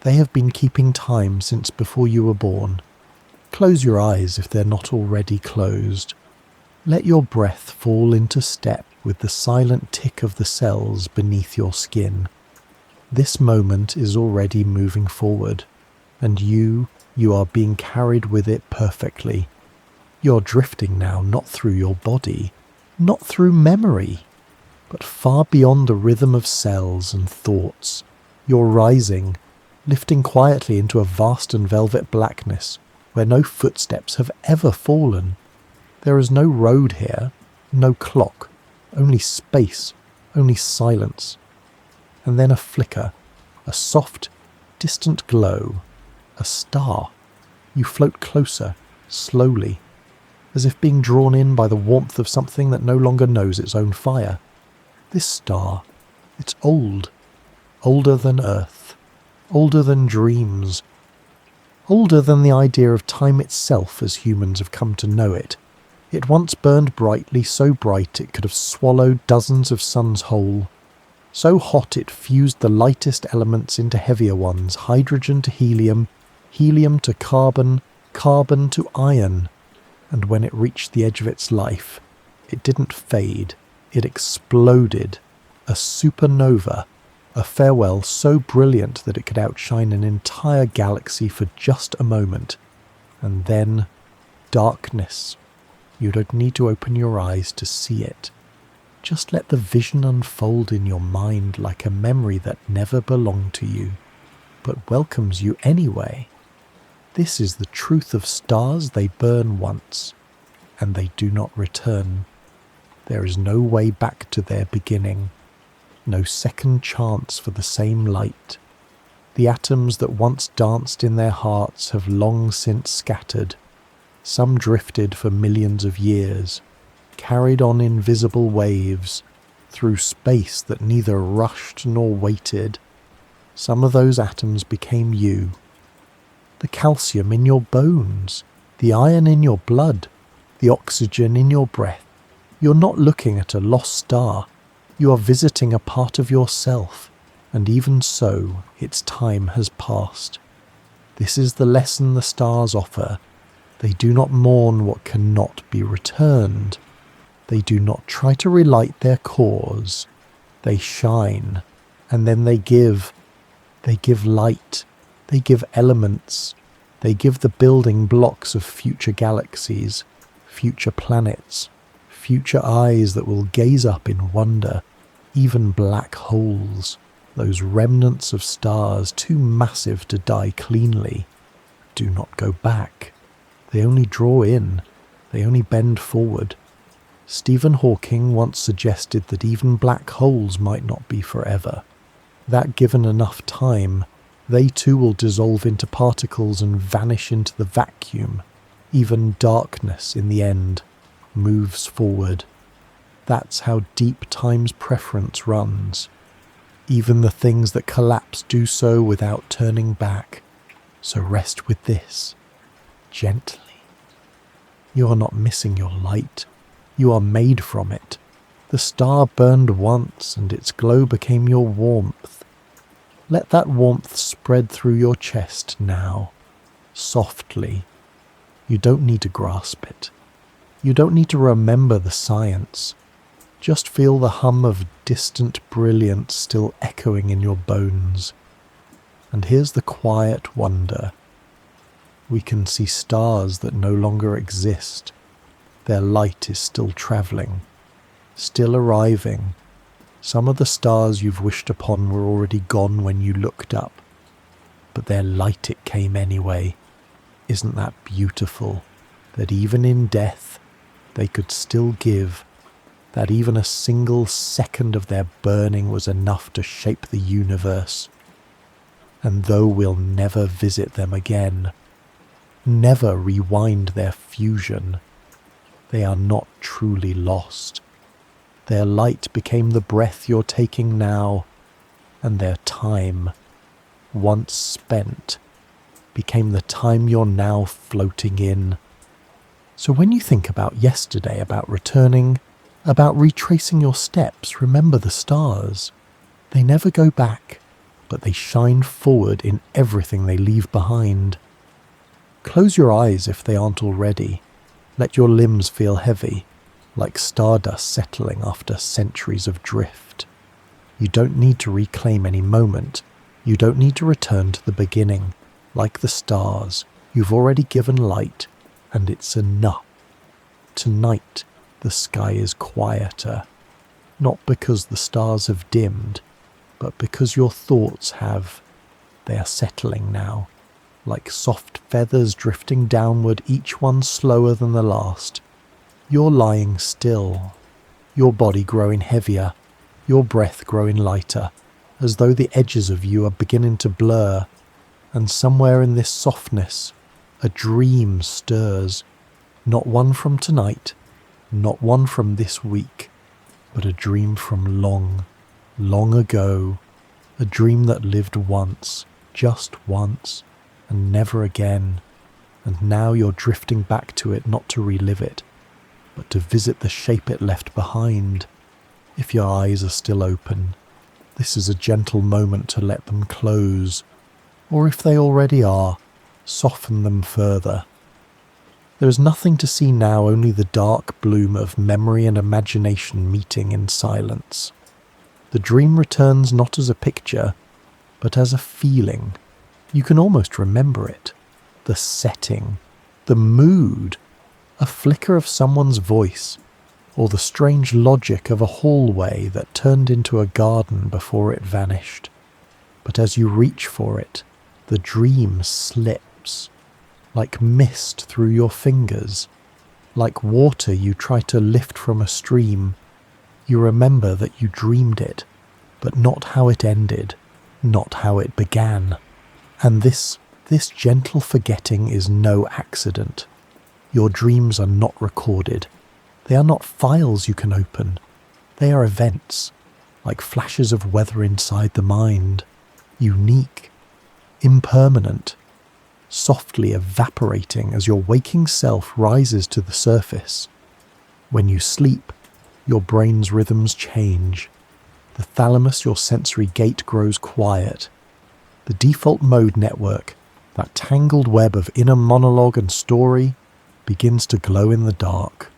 They have been keeping time since before you were born. Close your eyes if they're not already closed. Let your breath fall into step with the silent tick of the cells beneath your skin. This moment is already moving forward, and you are being carried with it perfectly. You're drifting now, not through your body, not through memory, but far beyond the rhythm of cells and thoughts. You're rising, lifting quietly into a vast and velvet blackness where no footsteps have ever fallen. There is no road here, no clock, only space, only silence. And then a flicker, a soft, distant glow, a star. You float closer, slowly, as if being drawn in by the warmth of something that no longer knows its own fire. This star, it's old, older than Earth, older than dreams, older than the idea of time itself as humans have come to know it. It once burned brightly, so bright it could have swallowed dozens of suns whole. So hot it fused the lightest elements into heavier ones, hydrogen to helium, helium to carbon, carbon to iron. And when it reached the edge of its life, it didn't fade, it exploded. A supernova, a farewell so brilliant that it could outshine an entire galaxy for just a moment. And then, darkness. You don't need to open your eyes to see it. Just let the vision unfold in your mind like a memory that never belonged to you, but welcomes you anyway. This is the truth of stars. They burn once, and they do not return. There is no way back to their beginning, no second chance for the same light. The atoms that once danced in their hearts have long since scattered. Some drifted for millions of years, carried on invisible waves, through space that neither rushed nor waited. Some of those atoms became you. The calcium in your bones, the iron in your blood, the oxygen in your breath. You're not looking at a lost star. You are visiting a part of yourself, and even so, its time has passed. This is the lesson the stars offer. They do not mourn what cannot be returned. They do not try to relight their cores. They shine, and then they give. They give light. They give elements. They give the building blocks of future galaxies, future planets, future eyes that will gaze up in wonder, even black holes, those remnants of stars too massive to die cleanly. Do not go back. They only draw in. They only bend forward. Stephen Hawking once suggested that even black holes might not be forever. That given enough time, they too will dissolve into particles and vanish into the vacuum. Even darkness, in the end, moves forward. That's how deep time's preference runs. Even the things that collapse do so without turning back. So rest with this, gently. You are not missing your light. You are made from it. The star burned once and its glow became your warmth. Let that warmth spread through your chest now, softly. You don't need to grasp it. You don't need to remember the science. Just feel the hum of distant brilliance still echoing in your bones. And here's the quiet wonder. We can see stars that no longer exist. Their light is still travelling, still arriving. Some of the stars you've wished upon were already gone when you looked up, but their light it came anyway. Isn't that beautiful? That even in death, they could still give, that even a single second of their burning was enough to shape the universe. And though we'll never visit them again, never rewind their fusion, they are not truly lost. Their light became the breath you're taking now, and their time, once spent, became the time you're now floating in. So when you think about yesterday, about returning, about retracing your steps, remember the stars. They never go back, but they shine forward in everything they leave behind. Close your eyes if they aren't already. Let your limbs feel heavy, like stardust settling after centuries of drift. You don't need to reclaim any moment. You don't need to return to the beginning. Like the stars, you've already given light, and it's enough. Tonight, the sky is quieter, not because the stars have dimmed, but because your thoughts have. They are settling now, like soft feathers drifting downward, each one slower than the last. You're lying still, your body growing heavier, your breath growing lighter, as though the edges of you are beginning to blur, and somewhere in this softness, a dream stirs, not one from tonight, not one from this week, but a dream from long, long ago, a dream that lived once, just once, and never again, and now you're drifting back to it not to relive it, but to visit the shape it left behind. If your eyes are still open, this is a gentle moment to let them close, or if they already are, soften them further. There is nothing to see now, only the dark bloom of memory and imagination meeting in silence. The dream returns not as a picture, but as a feeling. You can almost remember it. The setting, the mood, a flicker of someone's voice, or the strange logic of a hallway that turned into a garden before it vanished. But as you reach for it, the dream slips, like mist through your fingers, like water you try to lift from a stream. You remember that you dreamed it, but not how it ended, not how it began. And this gentle forgetting is no accident. Your dreams are not recorded. They are not files you can open. They are events, like flashes of weather inside the mind, unique, impermanent, softly evaporating as your waking self rises to the surface. When you sleep, your brain's rhythms change. The thalamus, your sensory gate, grows quiet. The default mode network, that tangled web of inner monologue and story, begins to glow in the dark.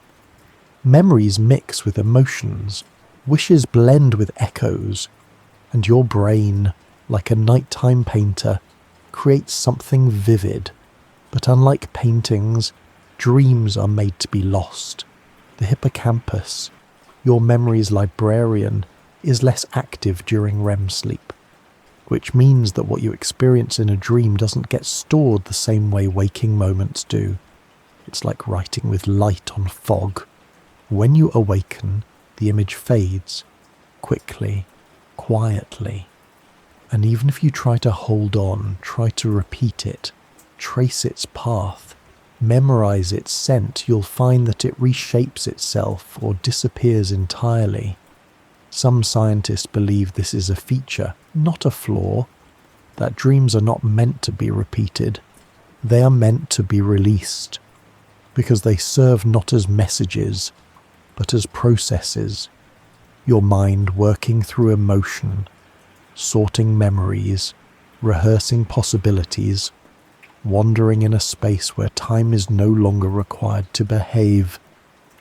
Memories mix with emotions, wishes blend with echoes, and your brain, like a nighttime painter, creates something vivid. But unlike paintings, dreams are made to be lost. The hippocampus, your memory's librarian, is less active during REM sleep, which means that what you experience in a dream doesn't get stored the same way waking moments do. It's like writing with light on fog. When you awaken, the image fades, quickly, quietly. And even if you try to hold on, try to repeat it, trace its path, memorize its scent, you'll find that it reshapes itself or disappears entirely. Some scientists believe this is a feature, not a flaw, that dreams are not meant to be repeated. They are meant to be released, because they serve not as messages, but as processes. Your mind working through emotion, sorting memories, rehearsing possibilities, wandering in a space where time is no longer required to behave.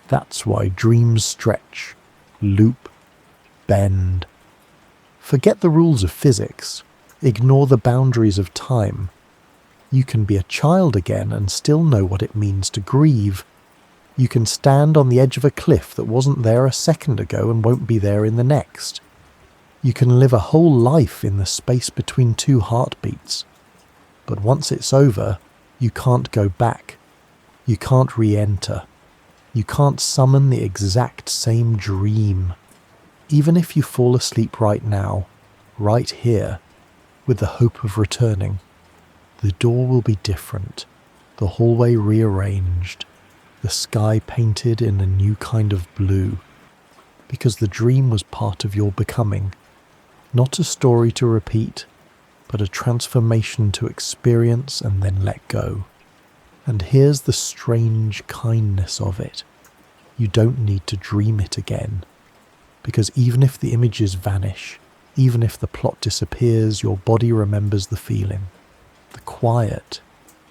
That's why dreams stretch, loop, bend. Forget the rules of physics. Ignore the boundaries of time. You can be a child again and still know what it means to grieve. You can stand on the edge of a cliff that wasn't there a second ago and won't be there in the next. You can live a whole life in the space between two heartbeats. But once it's over, you can't go back. You can't re-enter. You can't summon the exact same dream. Even if you fall asleep right now, right here, with the hope of returning, the door will be different, the hallway rearranged, the sky painted in a new kind of blue, because the dream was part of your becoming, not a story to repeat, but a transformation to experience and then let go. And here's the strange kindness of it. You don't need to dream it again, because even if the images vanish, even if the plot disappears, your body remembers the feeling, the quiet,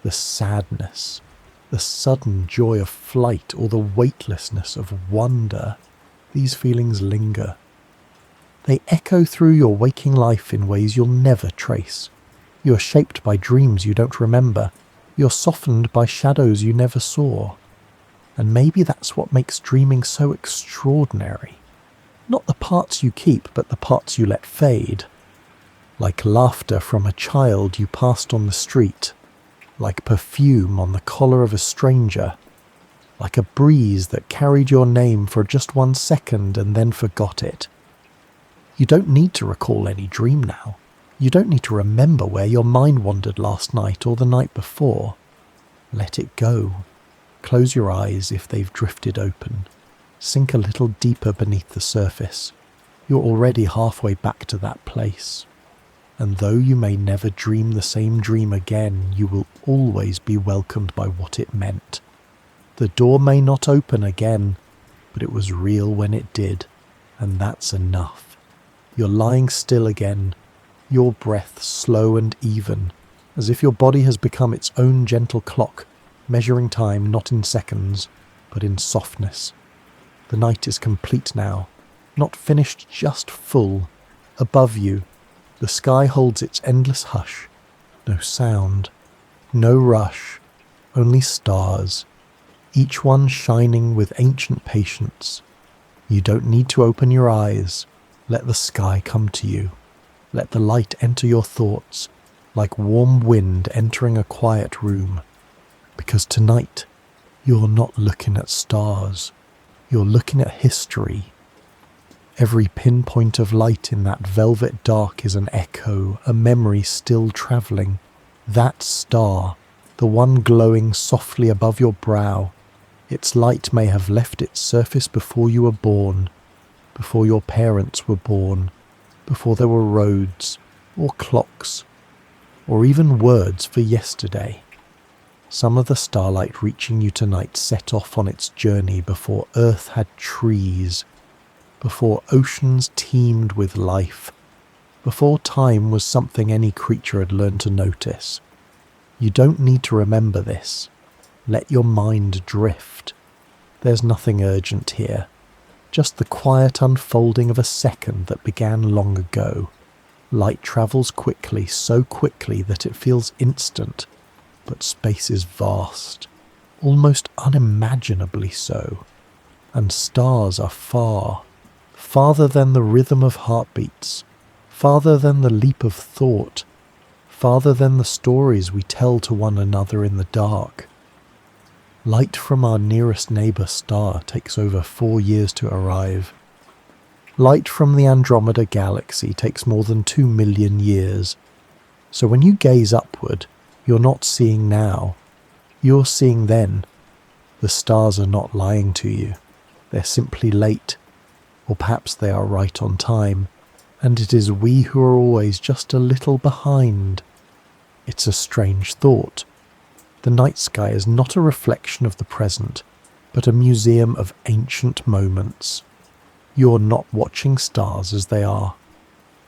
the sadness, the sudden joy of flight, or the weightlessness of wonder. These feelings linger. They echo through your waking life in ways you'll never trace. You're shaped by dreams you don't remember. You're softened by shadows you never saw. And maybe that's what makes dreaming so extraordinary. Not the parts you keep, but the parts you let fade. Like laughter from a child you passed on the street. Like perfume on the collar of a stranger. Like a breeze that carried your name for just 1 second and then forgot it. You don't need to recall any dream now. You don't need to remember where your mind wandered last night or the night before. Let it go. Close your eyes if they've drifted open. Sink a little deeper beneath the surface. You're already halfway back to that place. And though you may never dream the same dream again, you will always be welcomed by what it meant. The door may not open again, but it was real when it did, and that's enough. You're lying still again, your breath slow and even, as if your body has become its own gentle clock, measuring time not in seconds, but in softness. The night is complete now, not finished, just full. Above you, the sky holds its endless hush. No sound, no rush, only stars, each one shining with ancient patience. You don't need to open your eyes. Let the sky come to you. Let the light enter your thoughts, like warm wind entering a quiet room. Because tonight, you're not looking at stars. You're looking at history. Every pinpoint of light in that velvet dark is an echo, a memory still travelling. That star, the one glowing softly above your brow, its light may have left its surface before you were born, before your parents were born, before there were roads, or clocks, or even words for yesterday. Some of the starlight reaching you tonight set off on its journey before Earth had trees, before oceans teemed with life, before time was something any creature had learned to notice. You don't need to remember this. Let your mind drift. There's nothing urgent here, just the quiet unfolding of a second that began long ago. Light travels quickly, so quickly that it feels instant, but space is vast, almost unimaginably so. And stars are far, farther than the rhythm of heartbeats, farther than the leap of thought, farther than the stories we tell to one another in the dark. Light from our nearest neighbour star takes over 4 years to arrive. Light from the Andromeda galaxy takes more than 2 million years. So when you gaze upward, you're not seeing now. You're seeing then. The stars are not lying to you. They're simply late, Or perhaps they are right on time, and it is we who are always just a little behind. It's a strange thought. The night sky is not a reflection of the present, but a museum of ancient moments. You are not watching stars as they are.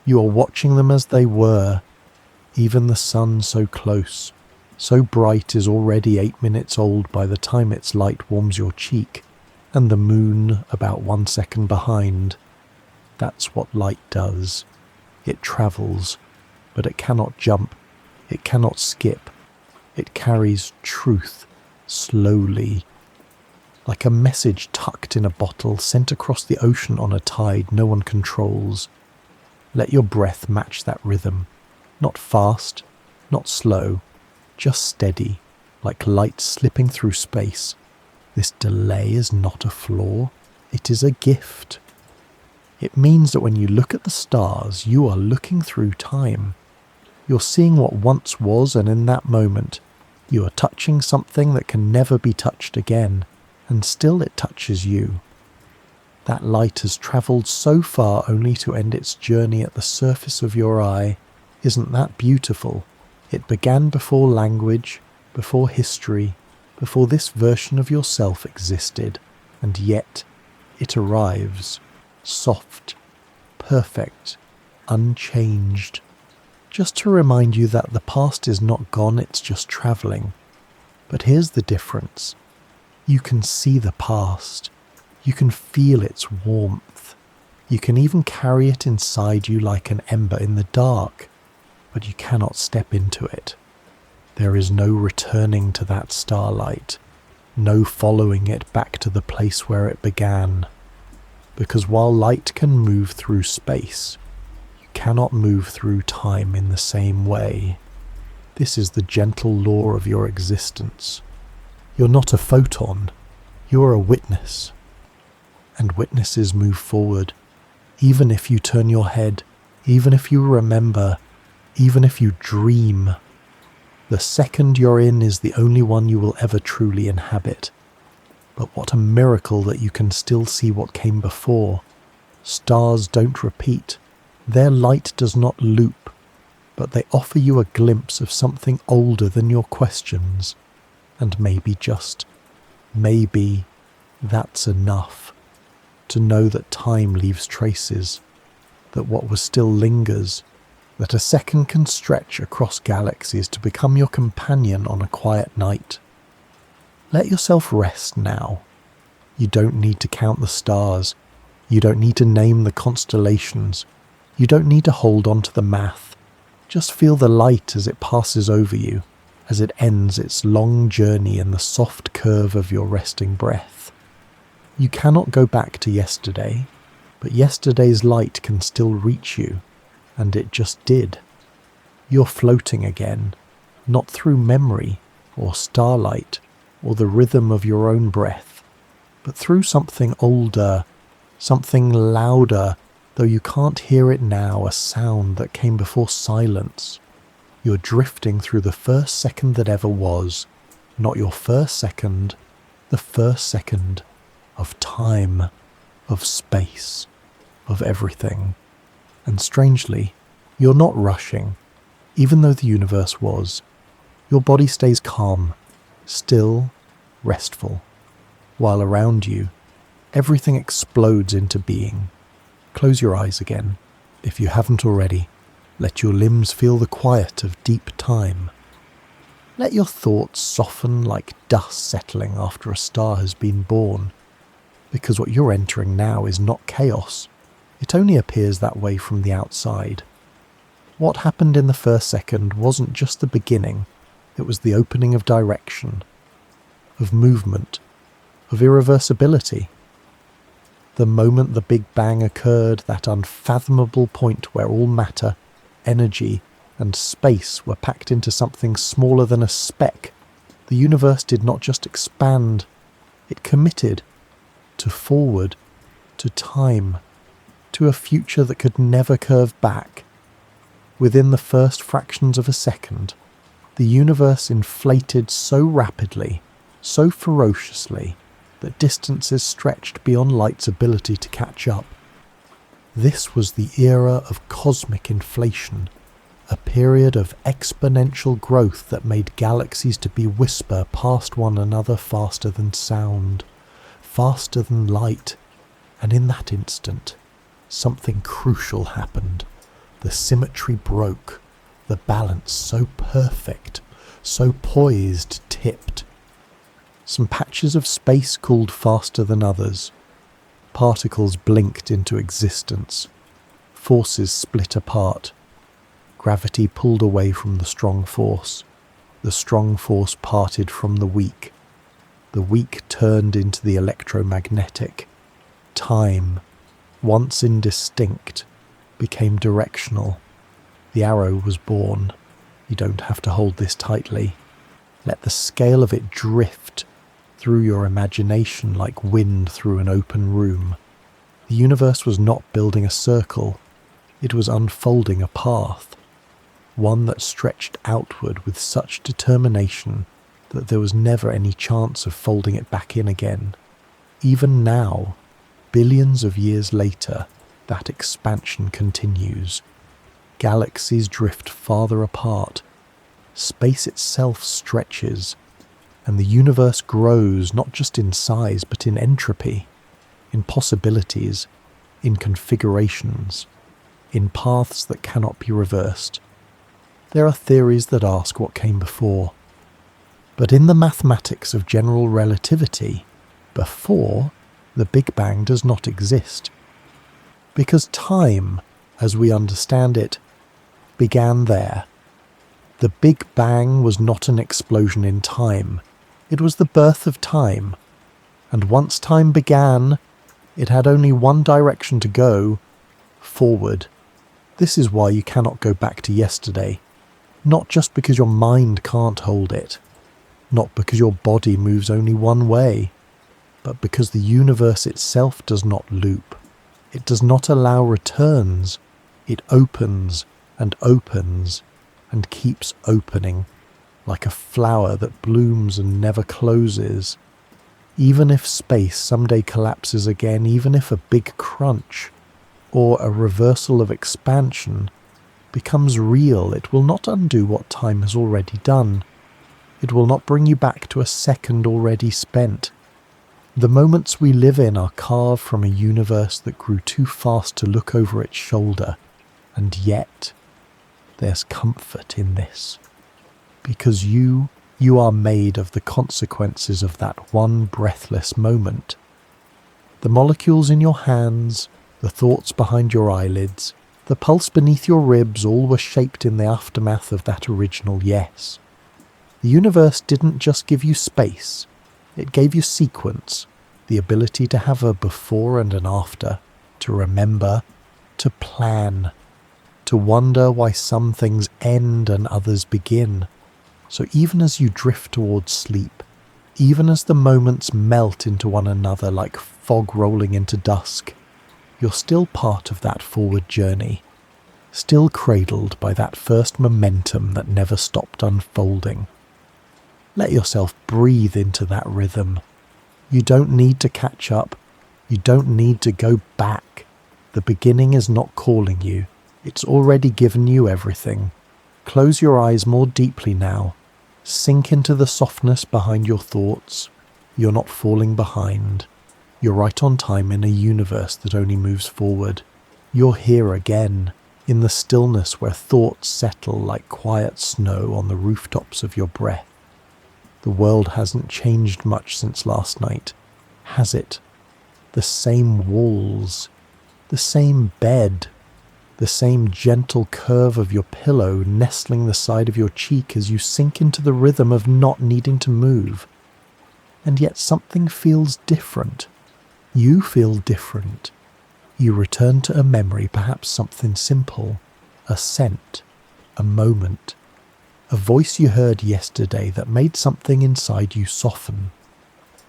You are watching them as they were. Even the sun so close, so bright, is already 8 minutes old by the time its light warms your cheek, and the moon about 1 second behind. That's what light does. It travels, but it cannot jump, it cannot skip. It carries truth slowly, like a message tucked in a bottle sent across the ocean on a tide no one controls. Let your breath match that rhythm. Not fast, not slow, just steady, like light slipping through space. This delay is not a flaw, it is a gift. It means that when you look at the stars, you are looking through time. You're seeing what once was, and in that moment, you are touching something that can never be touched again, and still it touches you. That light has travelled so far only to end its journey at the surface of your eye. Isn't that beautiful? It began before language, before history, before this version of yourself existed, and yet it arrives, soft, perfect, unchanged. Just to remind you that the past is not gone, it's just travelling. But here's the difference. You can see the past. You can feel its warmth. You can even carry it inside you like an ember in the dark, but you cannot step into it. There is no returning to that starlight, no following it back to the place where it began. Because while light can move through space, you cannot move through time in the same way. This is the gentle law of your existence. You're not a photon, you're a witness. And witnesses move forward, even if you turn your head, even if you remember, even if you dream. The second you're in is the only one you will ever truly inhabit. But what a miracle that you can still see what came before. Stars don't repeat. Their light does not loop, but they offer you a glimpse of something older than your questions. And maybe, just maybe, that's enough. To know that time leaves traces, that what was still lingers, that a second can stretch across galaxies to become your companion on a quiet night. Let yourself rest now. You don't need to count the stars. You don't need to name the constellations. You don't need to hold on to the math. Just feel the light as it passes over you, as it ends its long journey in the soft curve of your resting breath. You cannot go back to yesterday, but yesterday's light can still reach you, and it just did. You're floating again, not through memory or starlight or the rhythm of your own breath, but through something older, something louder, though you can't hear it now, a sound that came before silence. You're drifting through the first second that ever was, not your first second, the first second of time, of space, of everything. And strangely, you're not rushing, even though the universe was. Your body stays calm, still, restful, while around you, everything explodes into being. Close your eyes again, if you haven't already. Let your limbs feel the quiet of deep time. Let your thoughts soften like dust settling after a star has been born, because what you're entering now is not chaos. It only appears that way from the outside. What happened in the first second wasn't just the beginning, it was the opening of direction, of movement, of irreversibility. The moment the Big Bang occurred, that unfathomable point where all matter, energy, and space were packed into something smaller than a speck, the universe did not just expand, it committed to forward, to time, to a future that could never curve back. Within the first fractions of a second, the universe inflated so rapidly, so ferociously, that distances stretched beyond light's ability to catch up. This was the era of cosmic inflation, a period of exponential growth that made galaxies to be whisper past one another faster than sound, faster than light, and in that instant, something crucial happened. The symmetry broke, the balance so perfect, so poised, tipped. Some patches of space cooled faster than others. Particles blinked into existence. Forces split apart. Gravity pulled away from the strong force. The strong force parted from the weak. The weak turned into the electromagnetic. Time, once indistinct, became directional. The arrow was born. You don't have to hold this tightly. Let the scale of it drift through your imagination like wind through an open room. The universe was not building a circle. It was unfolding a path, one that stretched outward with such determination that there was never any chance of folding it back in again. Even now, billions of years later, that expansion continues. Galaxies drift farther apart. Space itself stretches, and the universe grows not just in size but in entropy, in possibilities, in configurations, in paths that cannot be reversed. There are theories that ask what came before. But in the mathematics of general relativity, before the Big Bang does not exist. Because time, as we understand it, began there. The Big Bang was not an explosion in time. It was the birth of time. And once time began, it had only one direction to go, forward. This is why you cannot go back to yesterday. Not just because your mind can't hold it. Not because your body moves only one way. But because the universe itself does not loop. It does not allow returns. It opens and keeps opening, like a flower that blooms and never closes. Even if space someday collapses again, even if a big crunch or a reversal of expansion becomes real, it will not undo what time has already done. It will not bring you back to a second already spent. The moments we live in are carved from a universe that grew too fast to look over its shoulder, and yet there's comfort in this. Because you are made of the consequences of that one breathless moment. The molecules in your hands, the thoughts behind your eyelids, the pulse beneath your ribs, all were shaped in the aftermath of that original yes. The universe didn't just give you space, it gave you sequence, the ability to have a before and an after, to remember, to plan, to wonder why some things end and others begin. So even as you drift towards sleep, even as the moments melt into one another like fog rolling into dusk, you're still part of that forward journey, still cradled by that first momentum that never stopped unfolding. Let yourself breathe into that rhythm. You don't need to catch up. You don't need to go back. The beginning is not calling you. It's already given you everything. Close your eyes more deeply now. Sink into the softness behind your thoughts. You're not falling behind. You're right on time in a universe that only moves forward. You're here again, in the stillness where thoughts settle like quiet snow on the rooftops of your breath. The world hasn't changed much since last night, has it? The same walls, the same bed, the same gentle curve of your pillow nestling the side of your cheek as you sink into the rhythm of not needing to move. And yet something feels different. You feel different. You return to a memory, perhaps something simple, a scent, a moment, a voice you heard yesterday that made something inside you soften.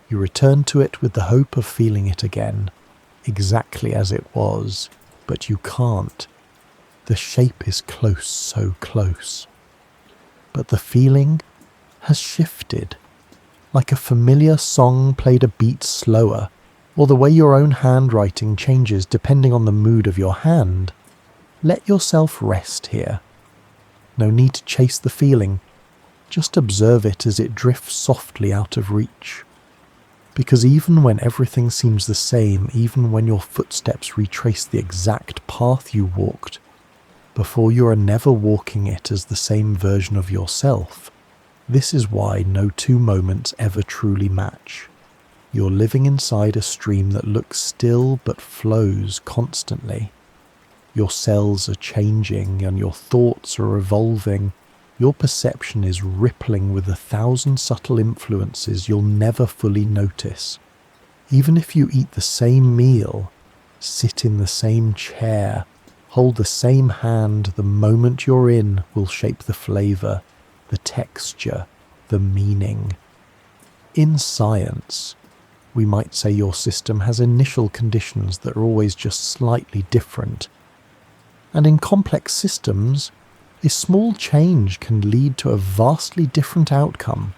You return to it with the hope of feeling it again, exactly as it was, but you can't. The shape is close, so close. But the feeling has shifted. Like a familiar song played a beat slower, or the way your own handwriting changes depending on the mood of your hand, let yourself rest here. No need to chase the feeling, just observe it as it drifts softly out of reach. Because even when everything seems the same, even when your footsteps retrace the exact path you walked, before you are never walking it as the same version of yourself, this is why no two moments ever truly match. You're living inside a stream that looks still but flows constantly. Your cells are changing and your thoughts are evolving. Your perception is rippling with 1,000 subtle influences you'll never fully notice. Even if you eat the same meal, sit in the same chair, hold the same hand, the moment you're in will shape the flavor, the texture, the meaning. In science, we might say your system has initial conditions that are always just slightly different. And in complex systems, a small change can lead to a vastly different outcome.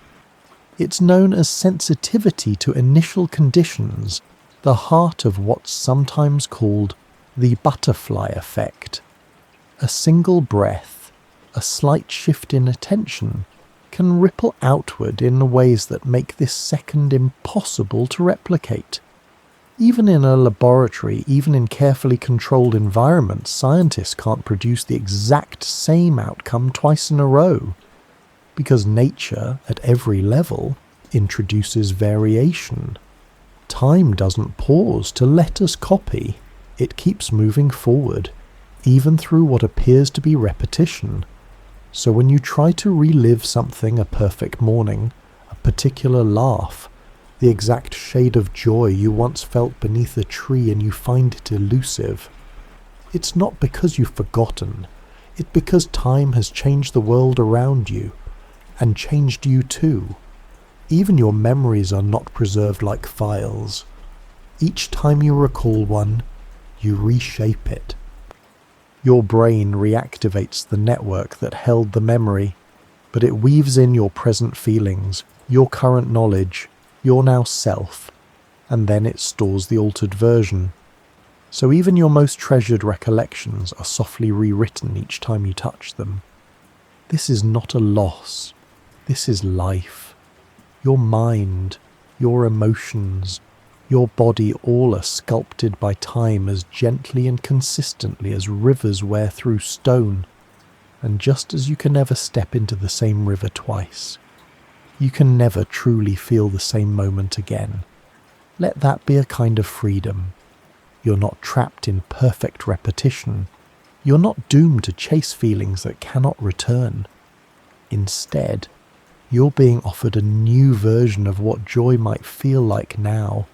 It's known as sensitivity to initial conditions, the heart of what's sometimes called the butterfly effect. A single breath, a slight shift in attention, can ripple outward in ways that make this second impossible to replicate. Even in a laboratory, even in carefully controlled environments, scientists can't produce the exact same outcome twice in a row, because nature, at every level, introduces variation. Time doesn't pause to let us copy. It keeps moving forward, even through what appears to be repetition. So when you try to relive something, a perfect morning, a particular laugh, the exact shade of joy you once felt beneath a tree and you find it elusive, it's not because you've forgotten. It's because time has changed the world around you, and changed you too. Even your memories are not preserved like files. Each time you recall one, you reshape it. Your brain reactivates the network that held the memory, but it weaves in your present feelings, your current knowledge, your now self, and then it stores the altered version. So even your most treasured recollections are softly rewritten each time you touch them. This is not a loss. This is life. Your mind, your emotions, your body all are sculpted by time as gently and consistently as rivers wear through stone. And just as you can never step into the same river twice, you can never truly feel the same moment again. Let that be a kind of freedom. You're not trapped in perfect repetition. You're not doomed to chase feelings that cannot return. Instead, you're being offered a new version of what joy might feel like now,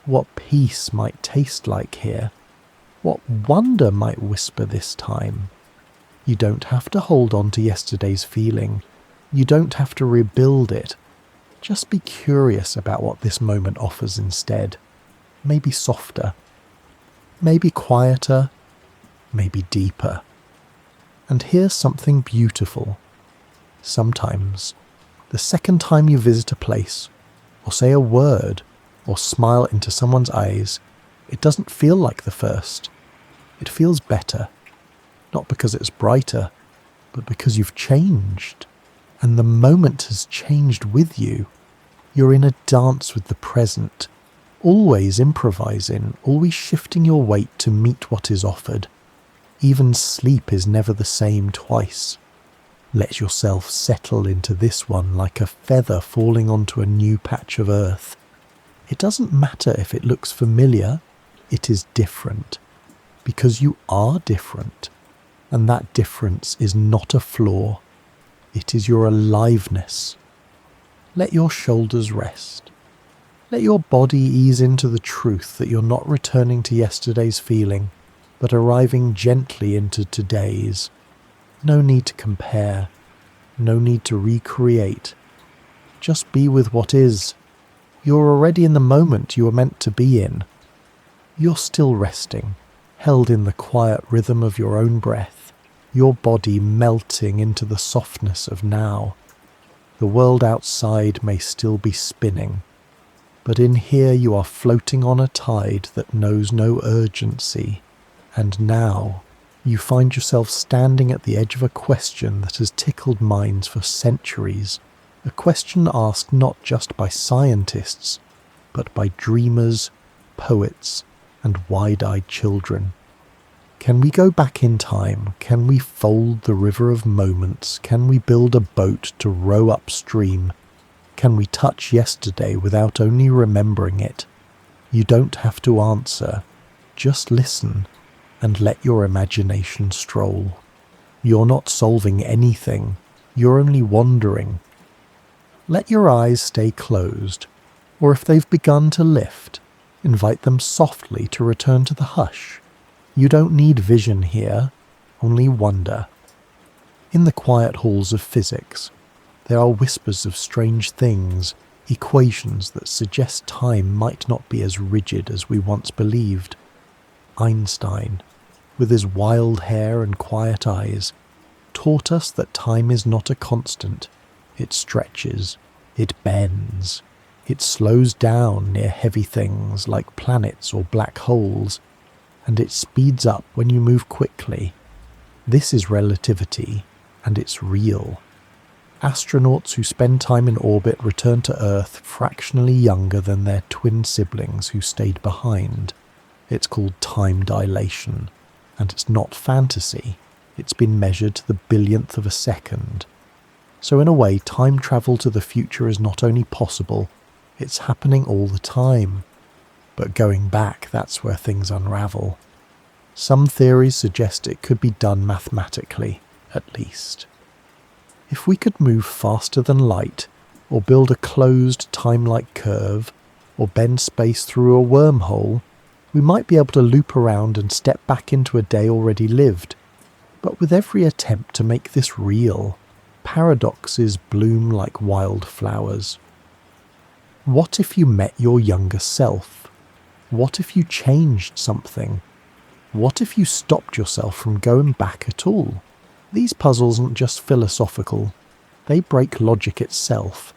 what peace might taste like here, what wonder might whisper this time. You don't have to hold on to yesterday's feeling. You don't have to rebuild it. Just be curious about what this moment offers instead. Maybe softer, maybe quieter, maybe deeper. And here's something beautiful. Sometimes, the second time you visit a place, or say a word, or smile into someone's eyes, it doesn't feel like the first. It feels better. Not because it's brighter, but because you've changed. And the moment has changed with you. You're in a dance with the present, always improvising, always shifting your weight to meet what is offered. Even sleep is never the same twice. Let yourself settle into this one like a feather falling onto a new patch of earth. It doesn't matter if it looks familiar, it is different. Because you are different. And that difference is not a flaw. It is your aliveness. Let your shoulders rest. Let your body ease into the truth that you're not returning to yesterday's feeling, but arriving gently into today's. No need to compare. No need to recreate. Just be with what is. You're already in the moment you were meant to be in. You're still resting, held in the quiet rhythm of your own breath. Your body melting into the softness of now. The world outside may still be spinning, But in here you are floating on a tide that knows no urgency, and now you find yourself standing at the edge of a question that has tickled minds for centuries, a question asked not just by scientists, but by dreamers, poets, and wide-eyed children. Can we go back in time? Can we fold the river of moments? Can we build a boat to row upstream? Can we touch yesterday without only remembering it? You don't have to answer. Just listen and let your imagination stroll. You're not solving anything. You're only wandering. Let your eyes stay closed, or if they've begun to lift, invite them softly to return to the hush. You don't need vision here, only wonder. In the quiet halls of physics, there are whispers of strange things, equations that suggest time might not be as rigid as we once believed. Einstein, with his wild hair and quiet eyes, taught us that time is not a constant. It stretches, it bends, it slows down near heavy things like planets or black holes, and it speeds up when you move quickly. This is relativity, and it's real. Astronauts who spend time in orbit return to Earth fractionally younger than their twin siblings who stayed behind. It's called time dilation, and it's not fantasy. It's been measured to the billionth of a second. So in a way, time travel to the future is not only possible, it's happening all the time. But going back, that's where things unravel. Some theories suggest it could be done mathematically, at least. If we could move faster than light, or build a closed time-like curve, or bend space through a wormhole, we might be able to loop around and step back into a day already lived. But with every attempt to make this real, paradoxes bloom like wildflowers. What if you met your younger self? What if you changed something? What if you stopped yourself from going back at all? These puzzles aren't just philosophical. They break logic itself.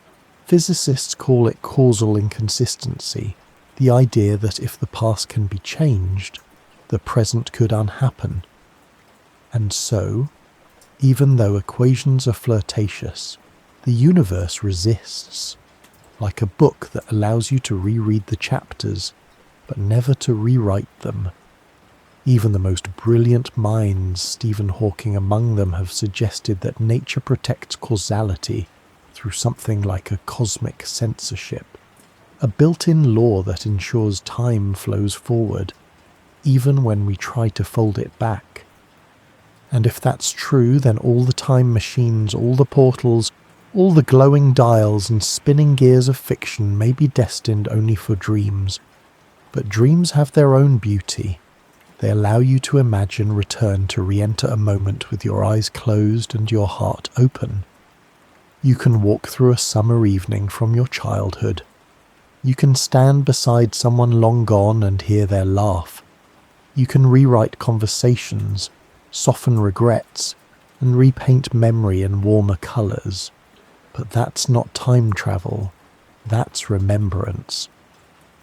Physicists call it causal inconsistency, the idea that if the past can be changed, the present could unhappen. And so, even though equations are flirtatious, the universe resists, like a book that allows you to reread the chapters, but never to rewrite them. Even the most brilliant minds, Stephen Hawking among them, have suggested that nature protects causality through something like a cosmic censorship, a built-in law that ensures time flows forward, even when we try to fold it back. And if that's true, then all the time machines, all the portals, all the glowing dials and spinning gears of fiction may be destined only for dreams. But dreams have their own beauty. They allow you to imagine return to re-enter a moment with your eyes closed and your heart open. You can walk through a summer evening from your childhood. You can stand beside someone long gone and hear their laugh. You can rewrite conversations, soften regrets, and repaint memory in warmer colours. But that's not time travel. That's remembrance.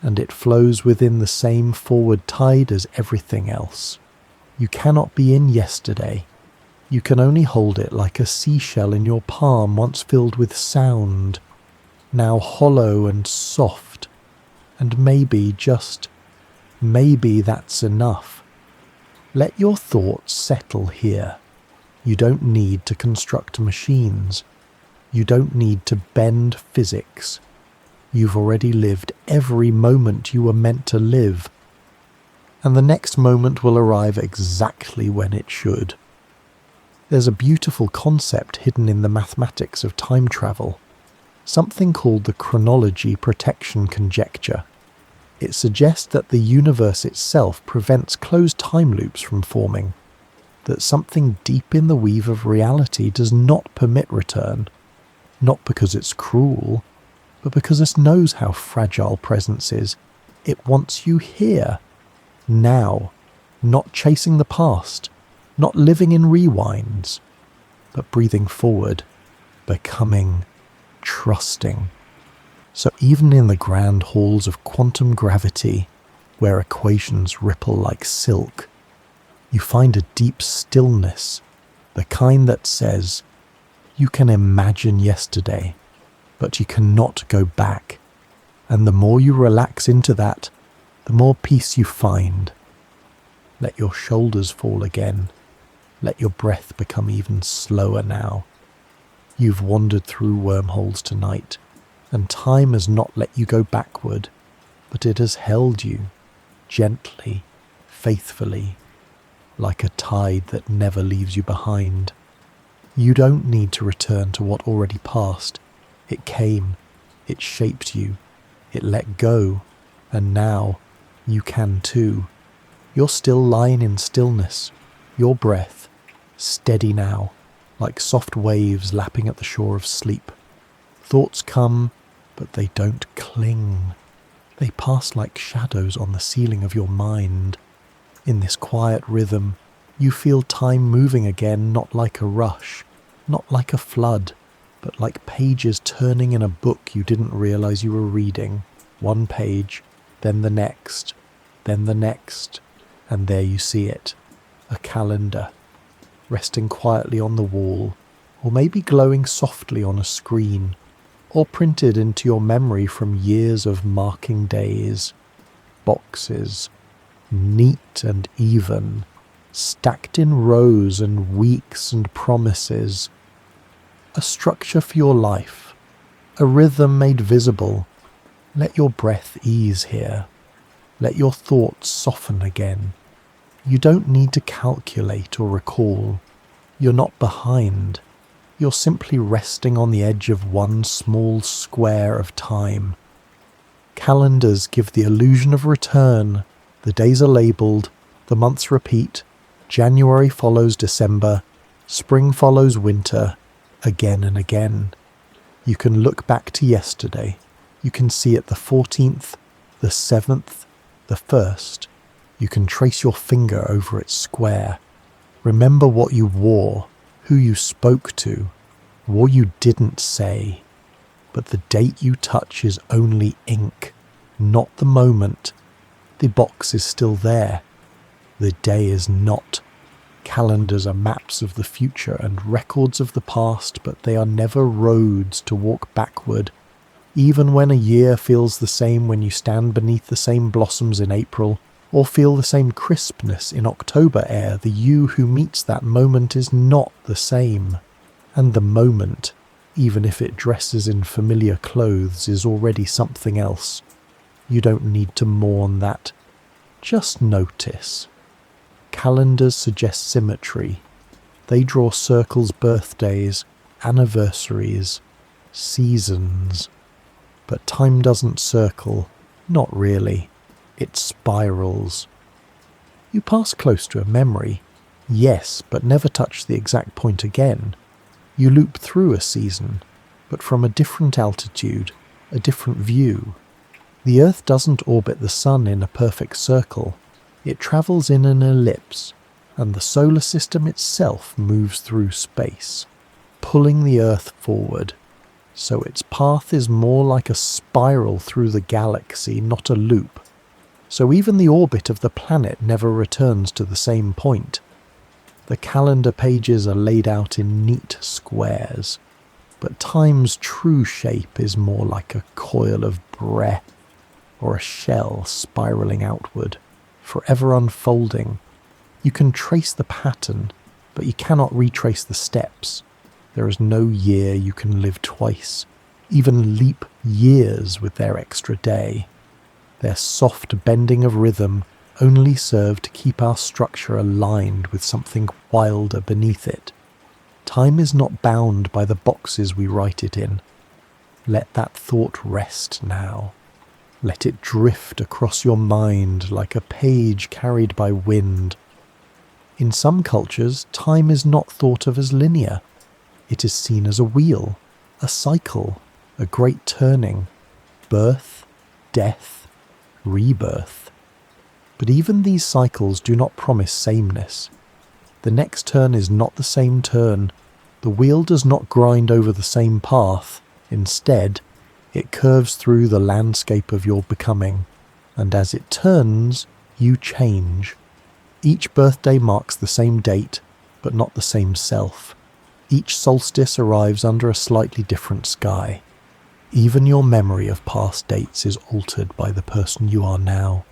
And it flows within the same forward tide as everything else. You cannot be in yesterday. You can only hold it like a seashell in your palm once filled with sound, now hollow and soft, and maybe, just maybe that's enough. Let your thoughts settle here. You don't need to construct machines. You don't need to bend physics. You've already lived every moment you were meant to live, and the next moment will arrive exactly when it should. There's a beautiful concept hidden in the mathematics of time travel, something called the chronology protection conjecture. It suggests that the universe itself prevents closed time loops from forming, that something deep in the weave of reality does not permit return, not because it's cruel, but because it knows how fragile presence is. It wants you here, now, not chasing the past, not living in rewinds, but breathing forward, becoming, trusting. So even in the grand halls of quantum gravity, where equations ripple like silk, you find a deep stillness, the kind that says, you can imagine yesterday, but you cannot go back. And the more you relax into that, the more peace you find. Let your shoulders fall again. Let your breath become even slower now. You've wandered through wormholes tonight, and time has not let you go backward, but it has held you, gently, faithfully, like a tide that never leaves you behind. You don't need to return to what already passed. It came, it shaped you, it let go, and now you can too. You're still lying in stillness, your breath, steady now, like soft waves lapping at the shore of sleep. Thoughts come, but they don't cling. They pass like shadows on the ceiling of your mind. In this quiet rhythm, you feel time moving again, not like a rush, not like a flood, but like pages turning in a book you didn't realize you were reading. One page, then the next, and there you see it, a calendar, resting quietly on the wall, or maybe glowing softly on a screen, or printed into your memory from years of marking days. Boxes, neat and even, stacked in rows and weeks and promises. A structure for your life, a rhythm made visible. Let your breath ease here. Let your thoughts soften again. You don't need to calculate or recall. You're not behind. You're simply resting on the edge of one small square of time. Calendars give the illusion of return. The days are labelled, the months repeat. January follows December, spring follows winter, again and again. You can look back to yesterday. You can see it the 14th, the 7th, the 1st. You can trace your finger over its square. Remember what you wore, who you spoke to, what you didn't say. But the date you touch is only ink, not the moment. The box is still there. The day is not. Calendars are maps of the future and records of the past, but they are never roads to walk backward. Even when a year feels the same when you stand beneath the same blossoms in April, or feel the same crispness in October air, the you who meets that moment is not the same. And the moment, even if it dresses in familiar clothes, is already something else. You don't need to mourn that. Just notice. Calendars suggest symmetry. They draw circles, birthdays, anniversaries, seasons. But time doesn't circle, not really. It spirals. You pass close to a memory, yes, but never touch the exact point again. You loop through a season, but from a different altitude, a different view. The Earth doesn't orbit the Sun in a perfect circle. It travels in an ellipse, and the solar system itself moves through space, pulling the Earth forward. So its path is more like a spiral through the galaxy, not a loop. So even the orbit of the planet never returns to the same point. The calendar pages are laid out in neat squares, but time's true shape is more like a coil of breath, or a shell spiraling outward, forever unfolding. You can trace the pattern, but you cannot retrace the steps. There is no year you can live twice, even leap years with their extra day. Their soft bending of rhythm only serve to keep our structure aligned with something wilder beneath it. Time is not bound by the boxes we write it in. Let that thought rest now. Let it drift across your mind like a page carried by wind. In some cultures, time is not thought of as linear. It is seen as a wheel, a cycle, a great turning, birth, death, rebirth. But even these cycles do not promise sameness. The next turn is not the same turn. The wheel does not grind over the same path. Instead, It curves through the landscape of your becoming, and as it turns, you change. Each birthday marks the same date, but not the same self. Each solstice arrives under a slightly different sky. Even your memory of past dates is altered by the person you are now.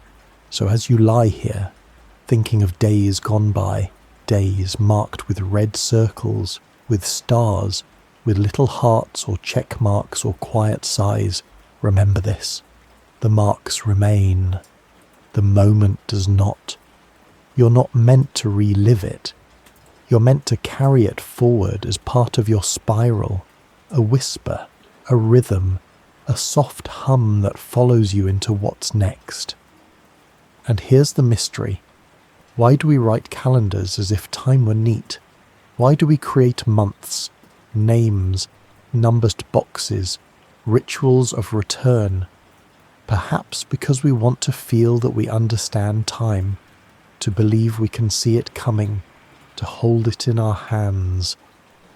So as you lie here, thinking of days gone by, days marked with red circles, with stars, with little hearts or check marks or quiet sighs, remember this. The marks remain. The moment does not. You're not meant to relive it. You're meant to carry it forward as part of your spiral, a whisper, a rhythm, a soft hum that follows you into what's next. And here's the mystery. Why do we write calendars as if time were neat? Why do we create months, names, numbered boxes, rituals of return? Perhaps because we want to feel that we understand time, to believe we can see it coming, to hold it in our hands,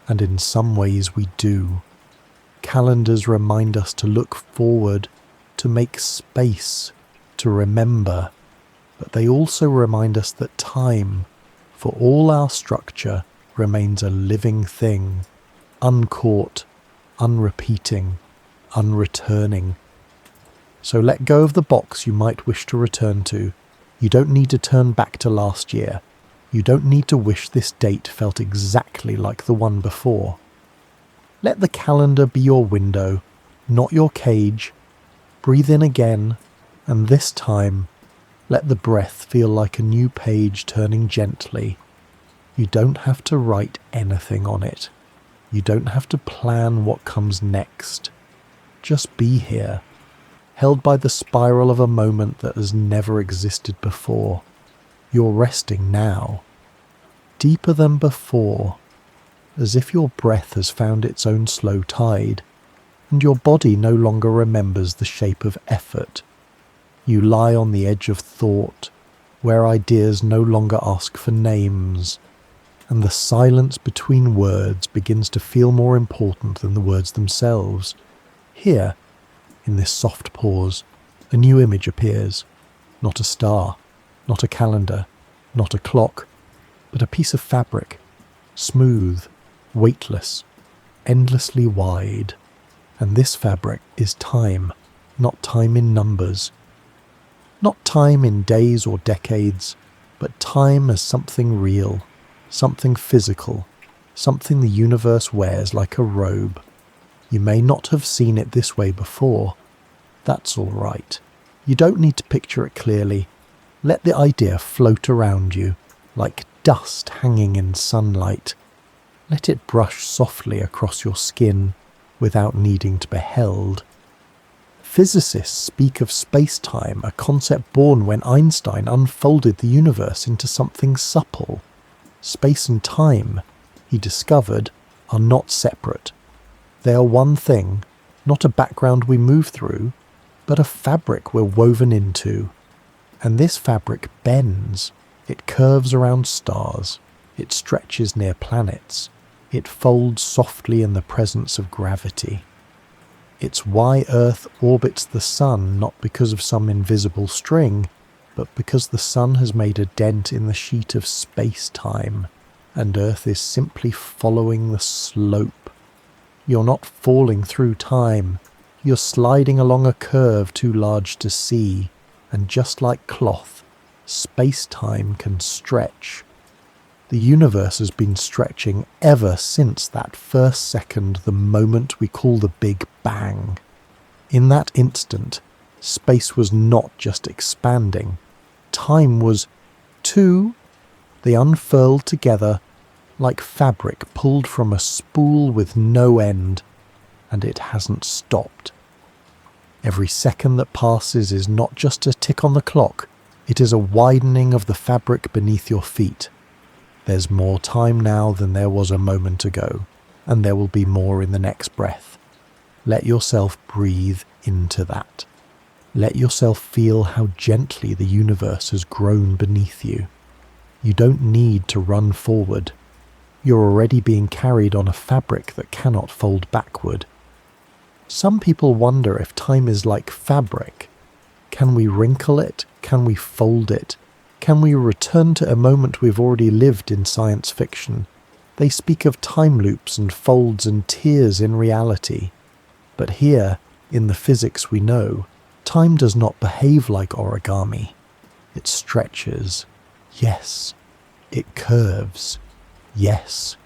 and in some ways we do. Calendars remind us to look forward, to make space, to remember, but they also remind us that time, for all our structure, remains a living thing, uncaught, unrepeating, unreturning. So let go of the box you might wish to return to. You don't need to turn back to last year. You don't need to wish this date felt exactly like the one before. Let the calendar be your window, not your cage. Breathe in again, and this time, let the breath feel like a new page turning gently. You don't have to write anything on it. You don't have to plan what comes next. Just be here, held by the spiral of a moment that has never existed before. You're resting now, deeper than before, as if your breath has found its own slow tide, and your body no longer remembers the shape of effort. You lie on the edge of thought, where ideas no longer ask for names, and the silence between words begins to feel more important than the words themselves. Here, in this soft pause, a new image appears. Not a star, not a calendar, not a clock, but a piece of fabric, smooth, weightless, endlessly wide. And this fabric is time, not time in numbers. Not time in days or decades, but time as something real, something physical, something the universe wears like a robe. You may not have seen it this way before. That's all right. You don't need to picture it clearly. Let the idea float around you, like dust hanging in sunlight. Let it brush softly across your skin without needing to be held. Physicists speak of spacetime, a concept born when Einstein unfolded the universe into something supple. Space and time, he discovered, are not separate. They are one thing, not a background we move through, but a fabric we're woven into. And this fabric bends. It curves around stars. It stretches near planets. It folds softly in the presence of gravity. It's why Earth orbits the Sun, not because of some invisible string, but because the Sun has made a dent in the sheet of space-time, and Earth is simply following the slope. You're not falling through time. You're sliding along a curve too large to see, and just like cloth, space-time can stretch. The universe has been stretching ever since that first second, the moment we call the Big Bang. In that instant, space was not just expanding. Time was too. They unfurled together like fabric pulled from a spool with no end, and it hasn't stopped. Every second that passes is not just a tick on the clock, it is a widening of the fabric beneath your feet. There's more time now than there was a moment ago, and there will be more in the next breath. Let yourself breathe into that. Let yourself feel how gently the universe has grown beneath you. You don't need to run forward. You're already being carried on a fabric that cannot fold backward. Some people wonder if time is like fabric. Can we wrinkle it? Can we fold it? Can we return to a moment we've already lived in science fiction? They speak of time loops and folds and tears in reality. But here, in the physics we know, time does not behave like origami. It stretches, yes. It curves, yes.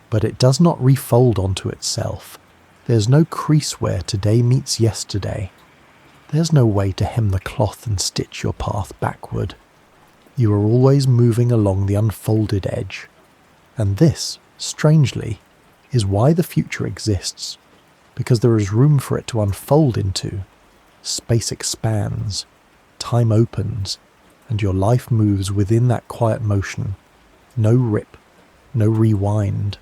But it does not refold onto itself. There's no crease where today meets yesterday. There's no way to hem the cloth and stitch your path backward. You are always moving along the unfolded edge. And this, strangely, is why the future exists. Because there is room for it to unfold into. Space expands, time opens, and your life moves within that quiet motion. No rip, no rewind,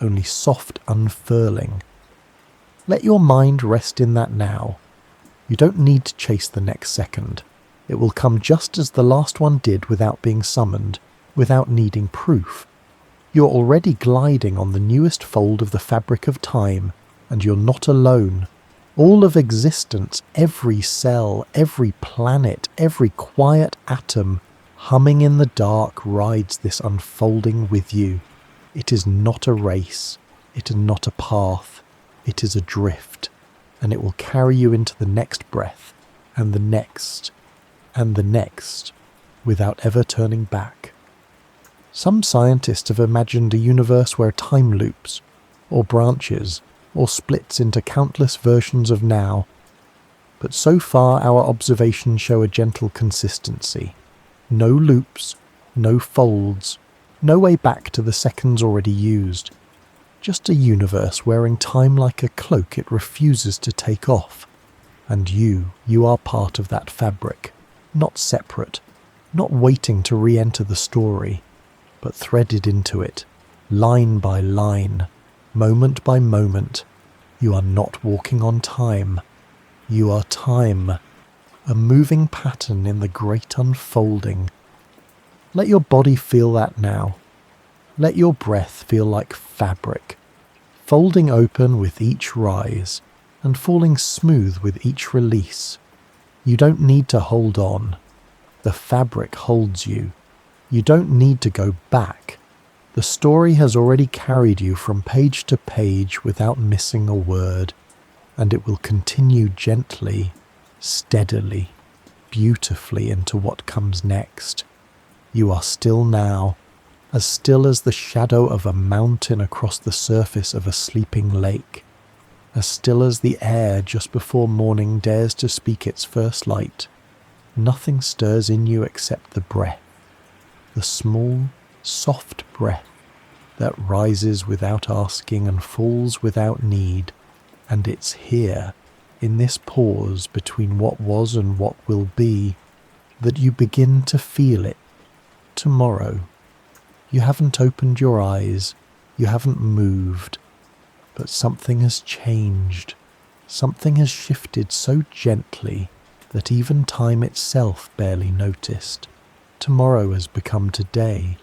only soft unfurling. Let your mind rest in that now. You don't need to chase the next second. It will come just as the last one did without being summoned, without needing proof. You're already gliding on the newest fold of the fabric of time, and you're not alone. All of existence, every cell, every planet, every quiet atom, humming in the dark, rides this unfolding with you. It is not a race. It is not a path. It is a drift, and it will carry you into the next breath, and the next, and the next, without ever turning back. Some scientists have imagined a universe where time loops, or branches, or splits into countless versions of now, but so far our observations show a gentle consistency. No loops, no folds, no way back to the seconds already used. Just a universe wearing time like a cloak it refuses to take off. And you are part of that fabric, not separate, not waiting to re-enter the story, but threaded into it, line by line, moment by moment. You are not walking on time. You are time, a moving pattern in the great unfolding. Let your body feel that now. Let your breath feel like fabric, folding open with each rise and falling smooth with each release. You don't need to hold on. The fabric holds you. You don't need to go back. The story has already carried you from page to page without missing a word, and it will continue gently, steadily, beautifully into what comes next. You are still now, as still as the shadow of a mountain across the surface of a sleeping lake, as still as the air just before morning dares to speak its first light. Nothing stirs in you except the breath, the small, soft breath that rises without asking and falls without need, and it's here, in this pause between what was and what will be, that you begin to feel it. Tomorrow. You haven't opened your eyes, you haven't moved, but something has changed. Something has shifted so gently that even time itself barely noticed. Tomorrow has become today.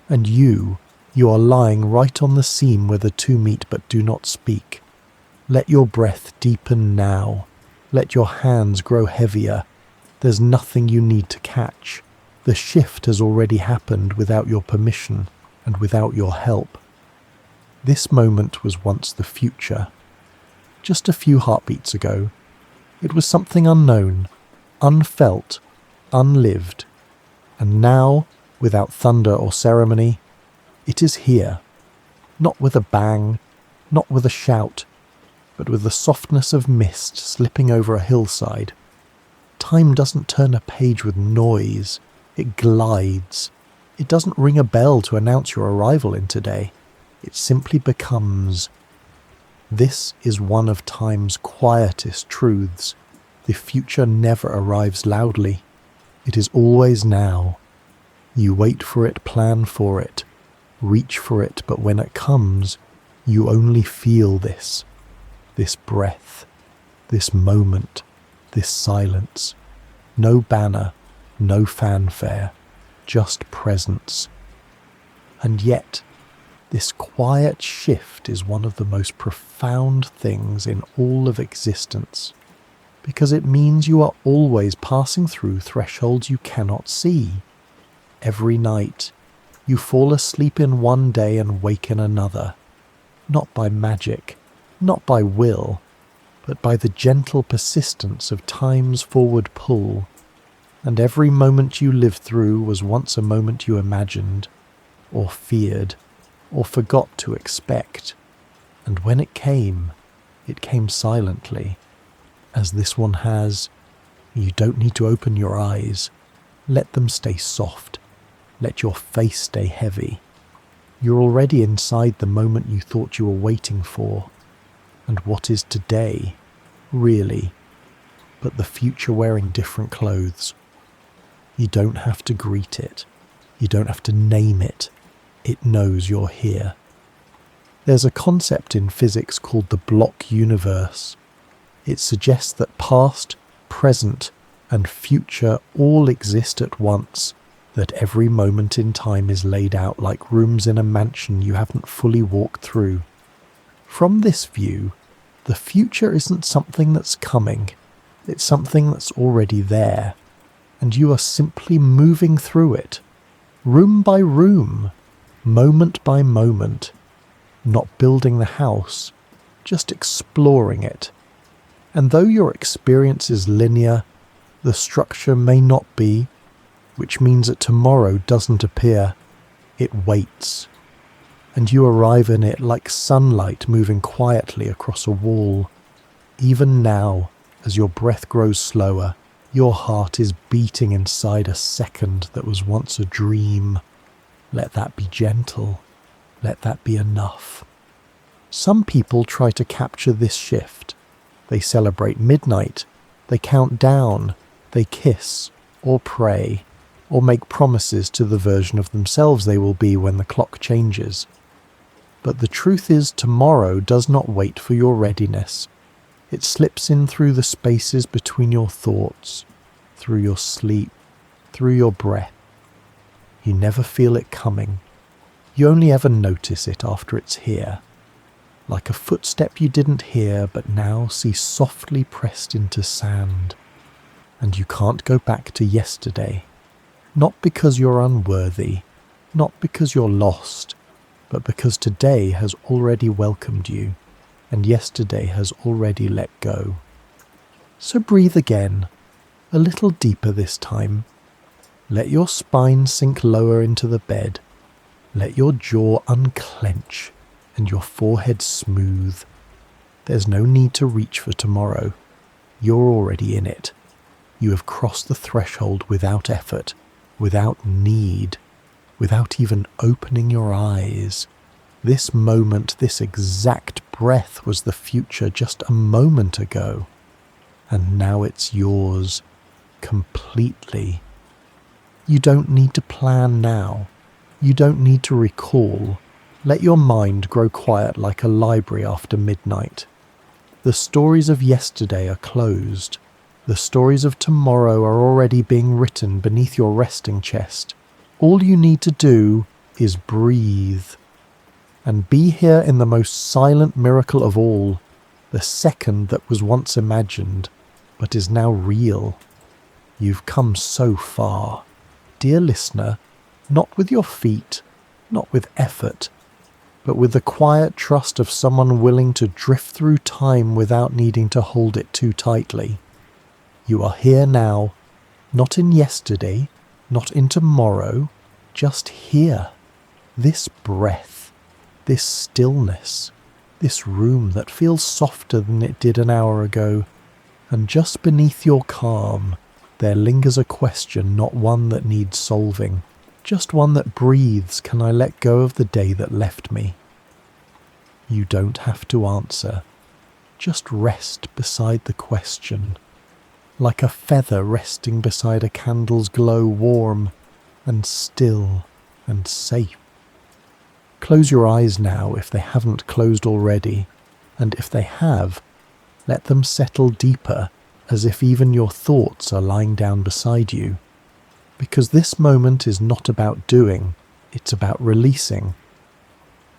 And you are lying right on the seam where the two meet but do not speak. Let your breath deepen now. Let your hands grow heavier. There's nothing you need to catch. The shift has already happened without your permission and without your help. This moment was once the future. Just a few heartbeats ago, it was something unknown, unfelt, unlived. And now, without thunder or ceremony, it is here. Not with a bang, not with a shout, but with the softness of mist slipping over a hillside. Time doesn't turn a page with noise. It glides. It doesn't ring a bell to announce your arrival in today. It simply becomes. This is one of time's quietest truths. The future never arrives loudly. It is always now. You wait for it, plan for it, reach for it, but when it comes, you only feel this breath, this moment, this silence. No banner, no fanfare, just presence. And yet, This quiet shift is one of the most profound things in all of existence, because it means you are always passing through thresholds you cannot see. Every night, you fall asleep in one day and wake in another, not by magic, not by will, but by the gentle persistence of time's forward pull. And every moment you lived through was once a moment you imagined, or feared, or forgot to expect. And when it came silently, as this one has. You don't need to open your eyes. Let them stay soft. Let your face stay heavy. You're already inside the moment you thought you were waiting for. And what is today, really, but the future wearing different clothes? You don't have to greet it. You don't have to name it. It knows you're here. There's a concept in physics called the block universe. It suggests that past, present, and future all exist at once, that every moment in time is laid out like rooms in a mansion you haven't fully walked through. From this view, the future isn't something that's coming, it's something that's already there, and you are simply moving through it, room by room, moment by moment, not building the house, just exploring it. And though your experience is linear, the structure may not be, which means that tomorrow doesn't appear. It waits, and you arrive in it like sunlight moving quietly across a wall. Even now, as your breath grows slower, your heart is beating inside a second that was once a dream. Let that be gentle. Let that be enough. Some people try to capture this shift. They celebrate midnight, they count down, they kiss, or pray, or make promises to the version of themselves they will be when the clock changes. But the truth is, tomorrow does not wait for your readiness. It slips in through the spaces between your thoughts, through your sleep, through your breath. You never feel it coming. You only ever notice it after it's here. Like a footstep you didn't hear but now see softly pressed into sand. And you can't go back to yesterday. Not because you're unworthy, not because you're lost, but because today has already welcomed you, and yesterday has already let go. So breathe again, a little deeper this time. Let your spine sink lower into the bed. Let your jaw unclench and your forehead smooth. There's no need to reach for tomorrow. You're already in it. You have crossed the threshold without effort, without need, without even opening your eyes. This moment, this exact breath was the future just a moment ago. And now it's yours, completely. You don't need to plan now. You don't need to recall. Let your mind grow quiet like a library after midnight. The stories of yesterday are closed. The stories of tomorrow are already being written beneath your resting chest. All you need to do is breathe. And be here in the most silent miracle of all, the second that was once imagined, but is now real. You've come so far. Dear listener, not with your feet, not with effort, but with the quiet trust of someone willing to drift through time without needing to hold it too tightly. You are here now, not in yesterday, not in tomorrow, just here. This breath, this stillness, this room that feels softer than it did an hour ago, and just beneath your calm, there lingers a question, not one that needs solving. Just one that breathes, can I let go of the day that left me? You don't have to answer. Just rest beside the question. Like a feather resting beside a candle's glow, warm and still and safe. Close your eyes now if they haven't closed already, and if they have, let them settle deeper as if even your thoughts are lying down beside you. Because this moment is not about doing, it's about releasing.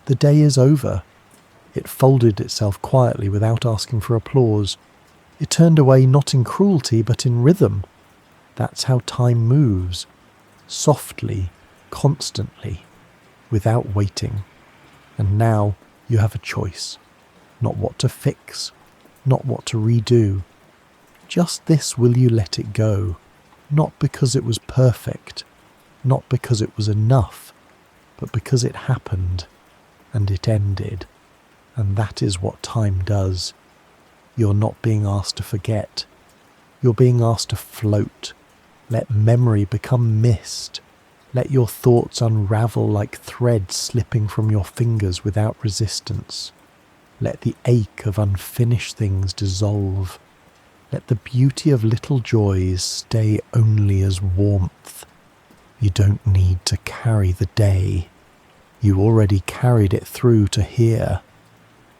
The day is over. It folded itself quietly without asking for applause. It turned away not in cruelty but in rhythm. That's how time moves. Softly, constantly, without waiting. And now you have a choice. Not what to fix, not what to redo. Just this: will you let it go? Not because it was perfect, not because it was enough, but because it happened, and it ended. And that is what time does. You're not being asked to forget. You're being asked to float. Let memory become mist. Let your thoughts unravel like thread slipping from your fingers without resistance. Let the ache of unfinished things dissolve. Let the beauty of little joys stay only as warmth. You don't need to carry the day. You already carried it through to here.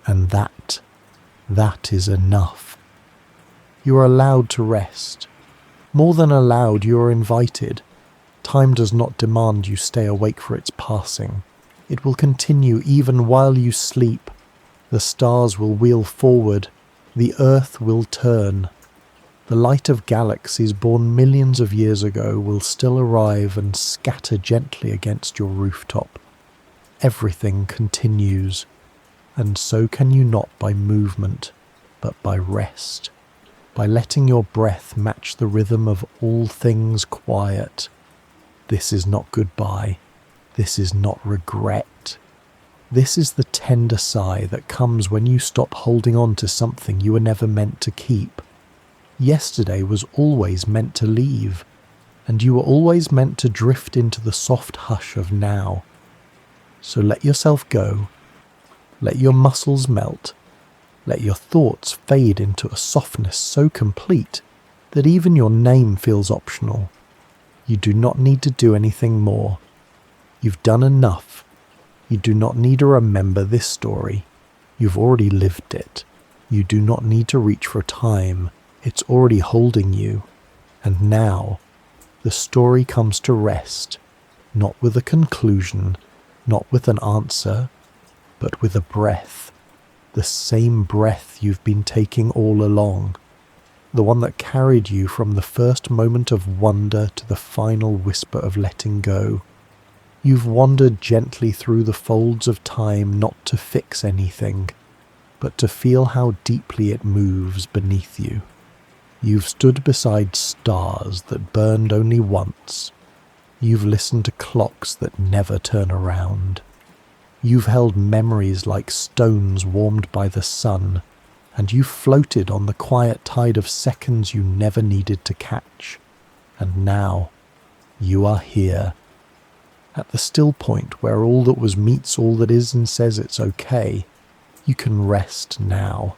And that is enough. You are allowed to rest. More than allowed, you are invited. Time does not demand you stay awake for its passing. It will continue even while you sleep. The stars will wheel forward. The earth will turn. The light of galaxies born millions of years ago will still arrive and scatter gently against your rooftop. Everything continues, and so can you not by movement, but by rest, by letting your breath match the rhythm of all things quiet. This is not goodbye. This is not regret. This is the tender sigh that comes when you stop holding on to something you were never meant to keep. Yesterday was always meant to leave, and you were always meant to drift into the soft hush of now. So let yourself go. Let your muscles melt. Let your thoughts fade into a softness so complete that even your name feels optional. You do not need to do anything more. You've done enough. You do not need to remember this story. You've already lived it. You do not need to reach for time. It's already holding you. And now, the story comes to rest, not with a conclusion, not with an answer, but with a breath. The same breath you've been taking all along. The one that carried you from the first moment of wonder to the final whisper of letting go. You've wandered gently through the folds of time not to fix anything, but to feel how deeply it moves beneath you. You've stood beside stars that burned only once. You've listened to clocks that never turn around. You've held memories like stones warmed by the sun, and you floated on the quiet tide of seconds you never needed to catch. And now, you are here. At the still point where all that was meets all that is and says it's okay, you can rest now.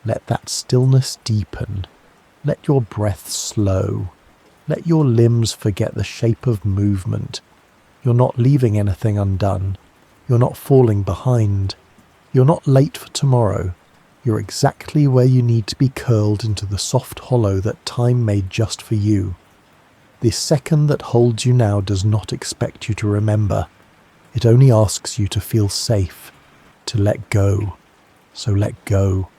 Let that stillness deepen. Let your breath slow. Let your limbs forget the shape of movement. You're not leaving anything undone. You're not falling behind. You're not late for tomorrow. You're exactly where you need to be, curled into the soft hollow that time made just for you. This second that holds you now does not expect you to remember. It only asks you to feel safe, to let go. So let go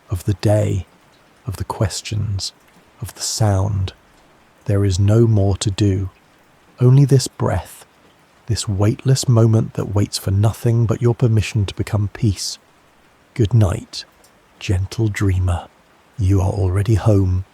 of the day, of the questions, of the sound. There is no more to do. Only this breath, this weightless moment that waits for nothing but your permission to become peace. Good night, gentle dreamer. You are already home.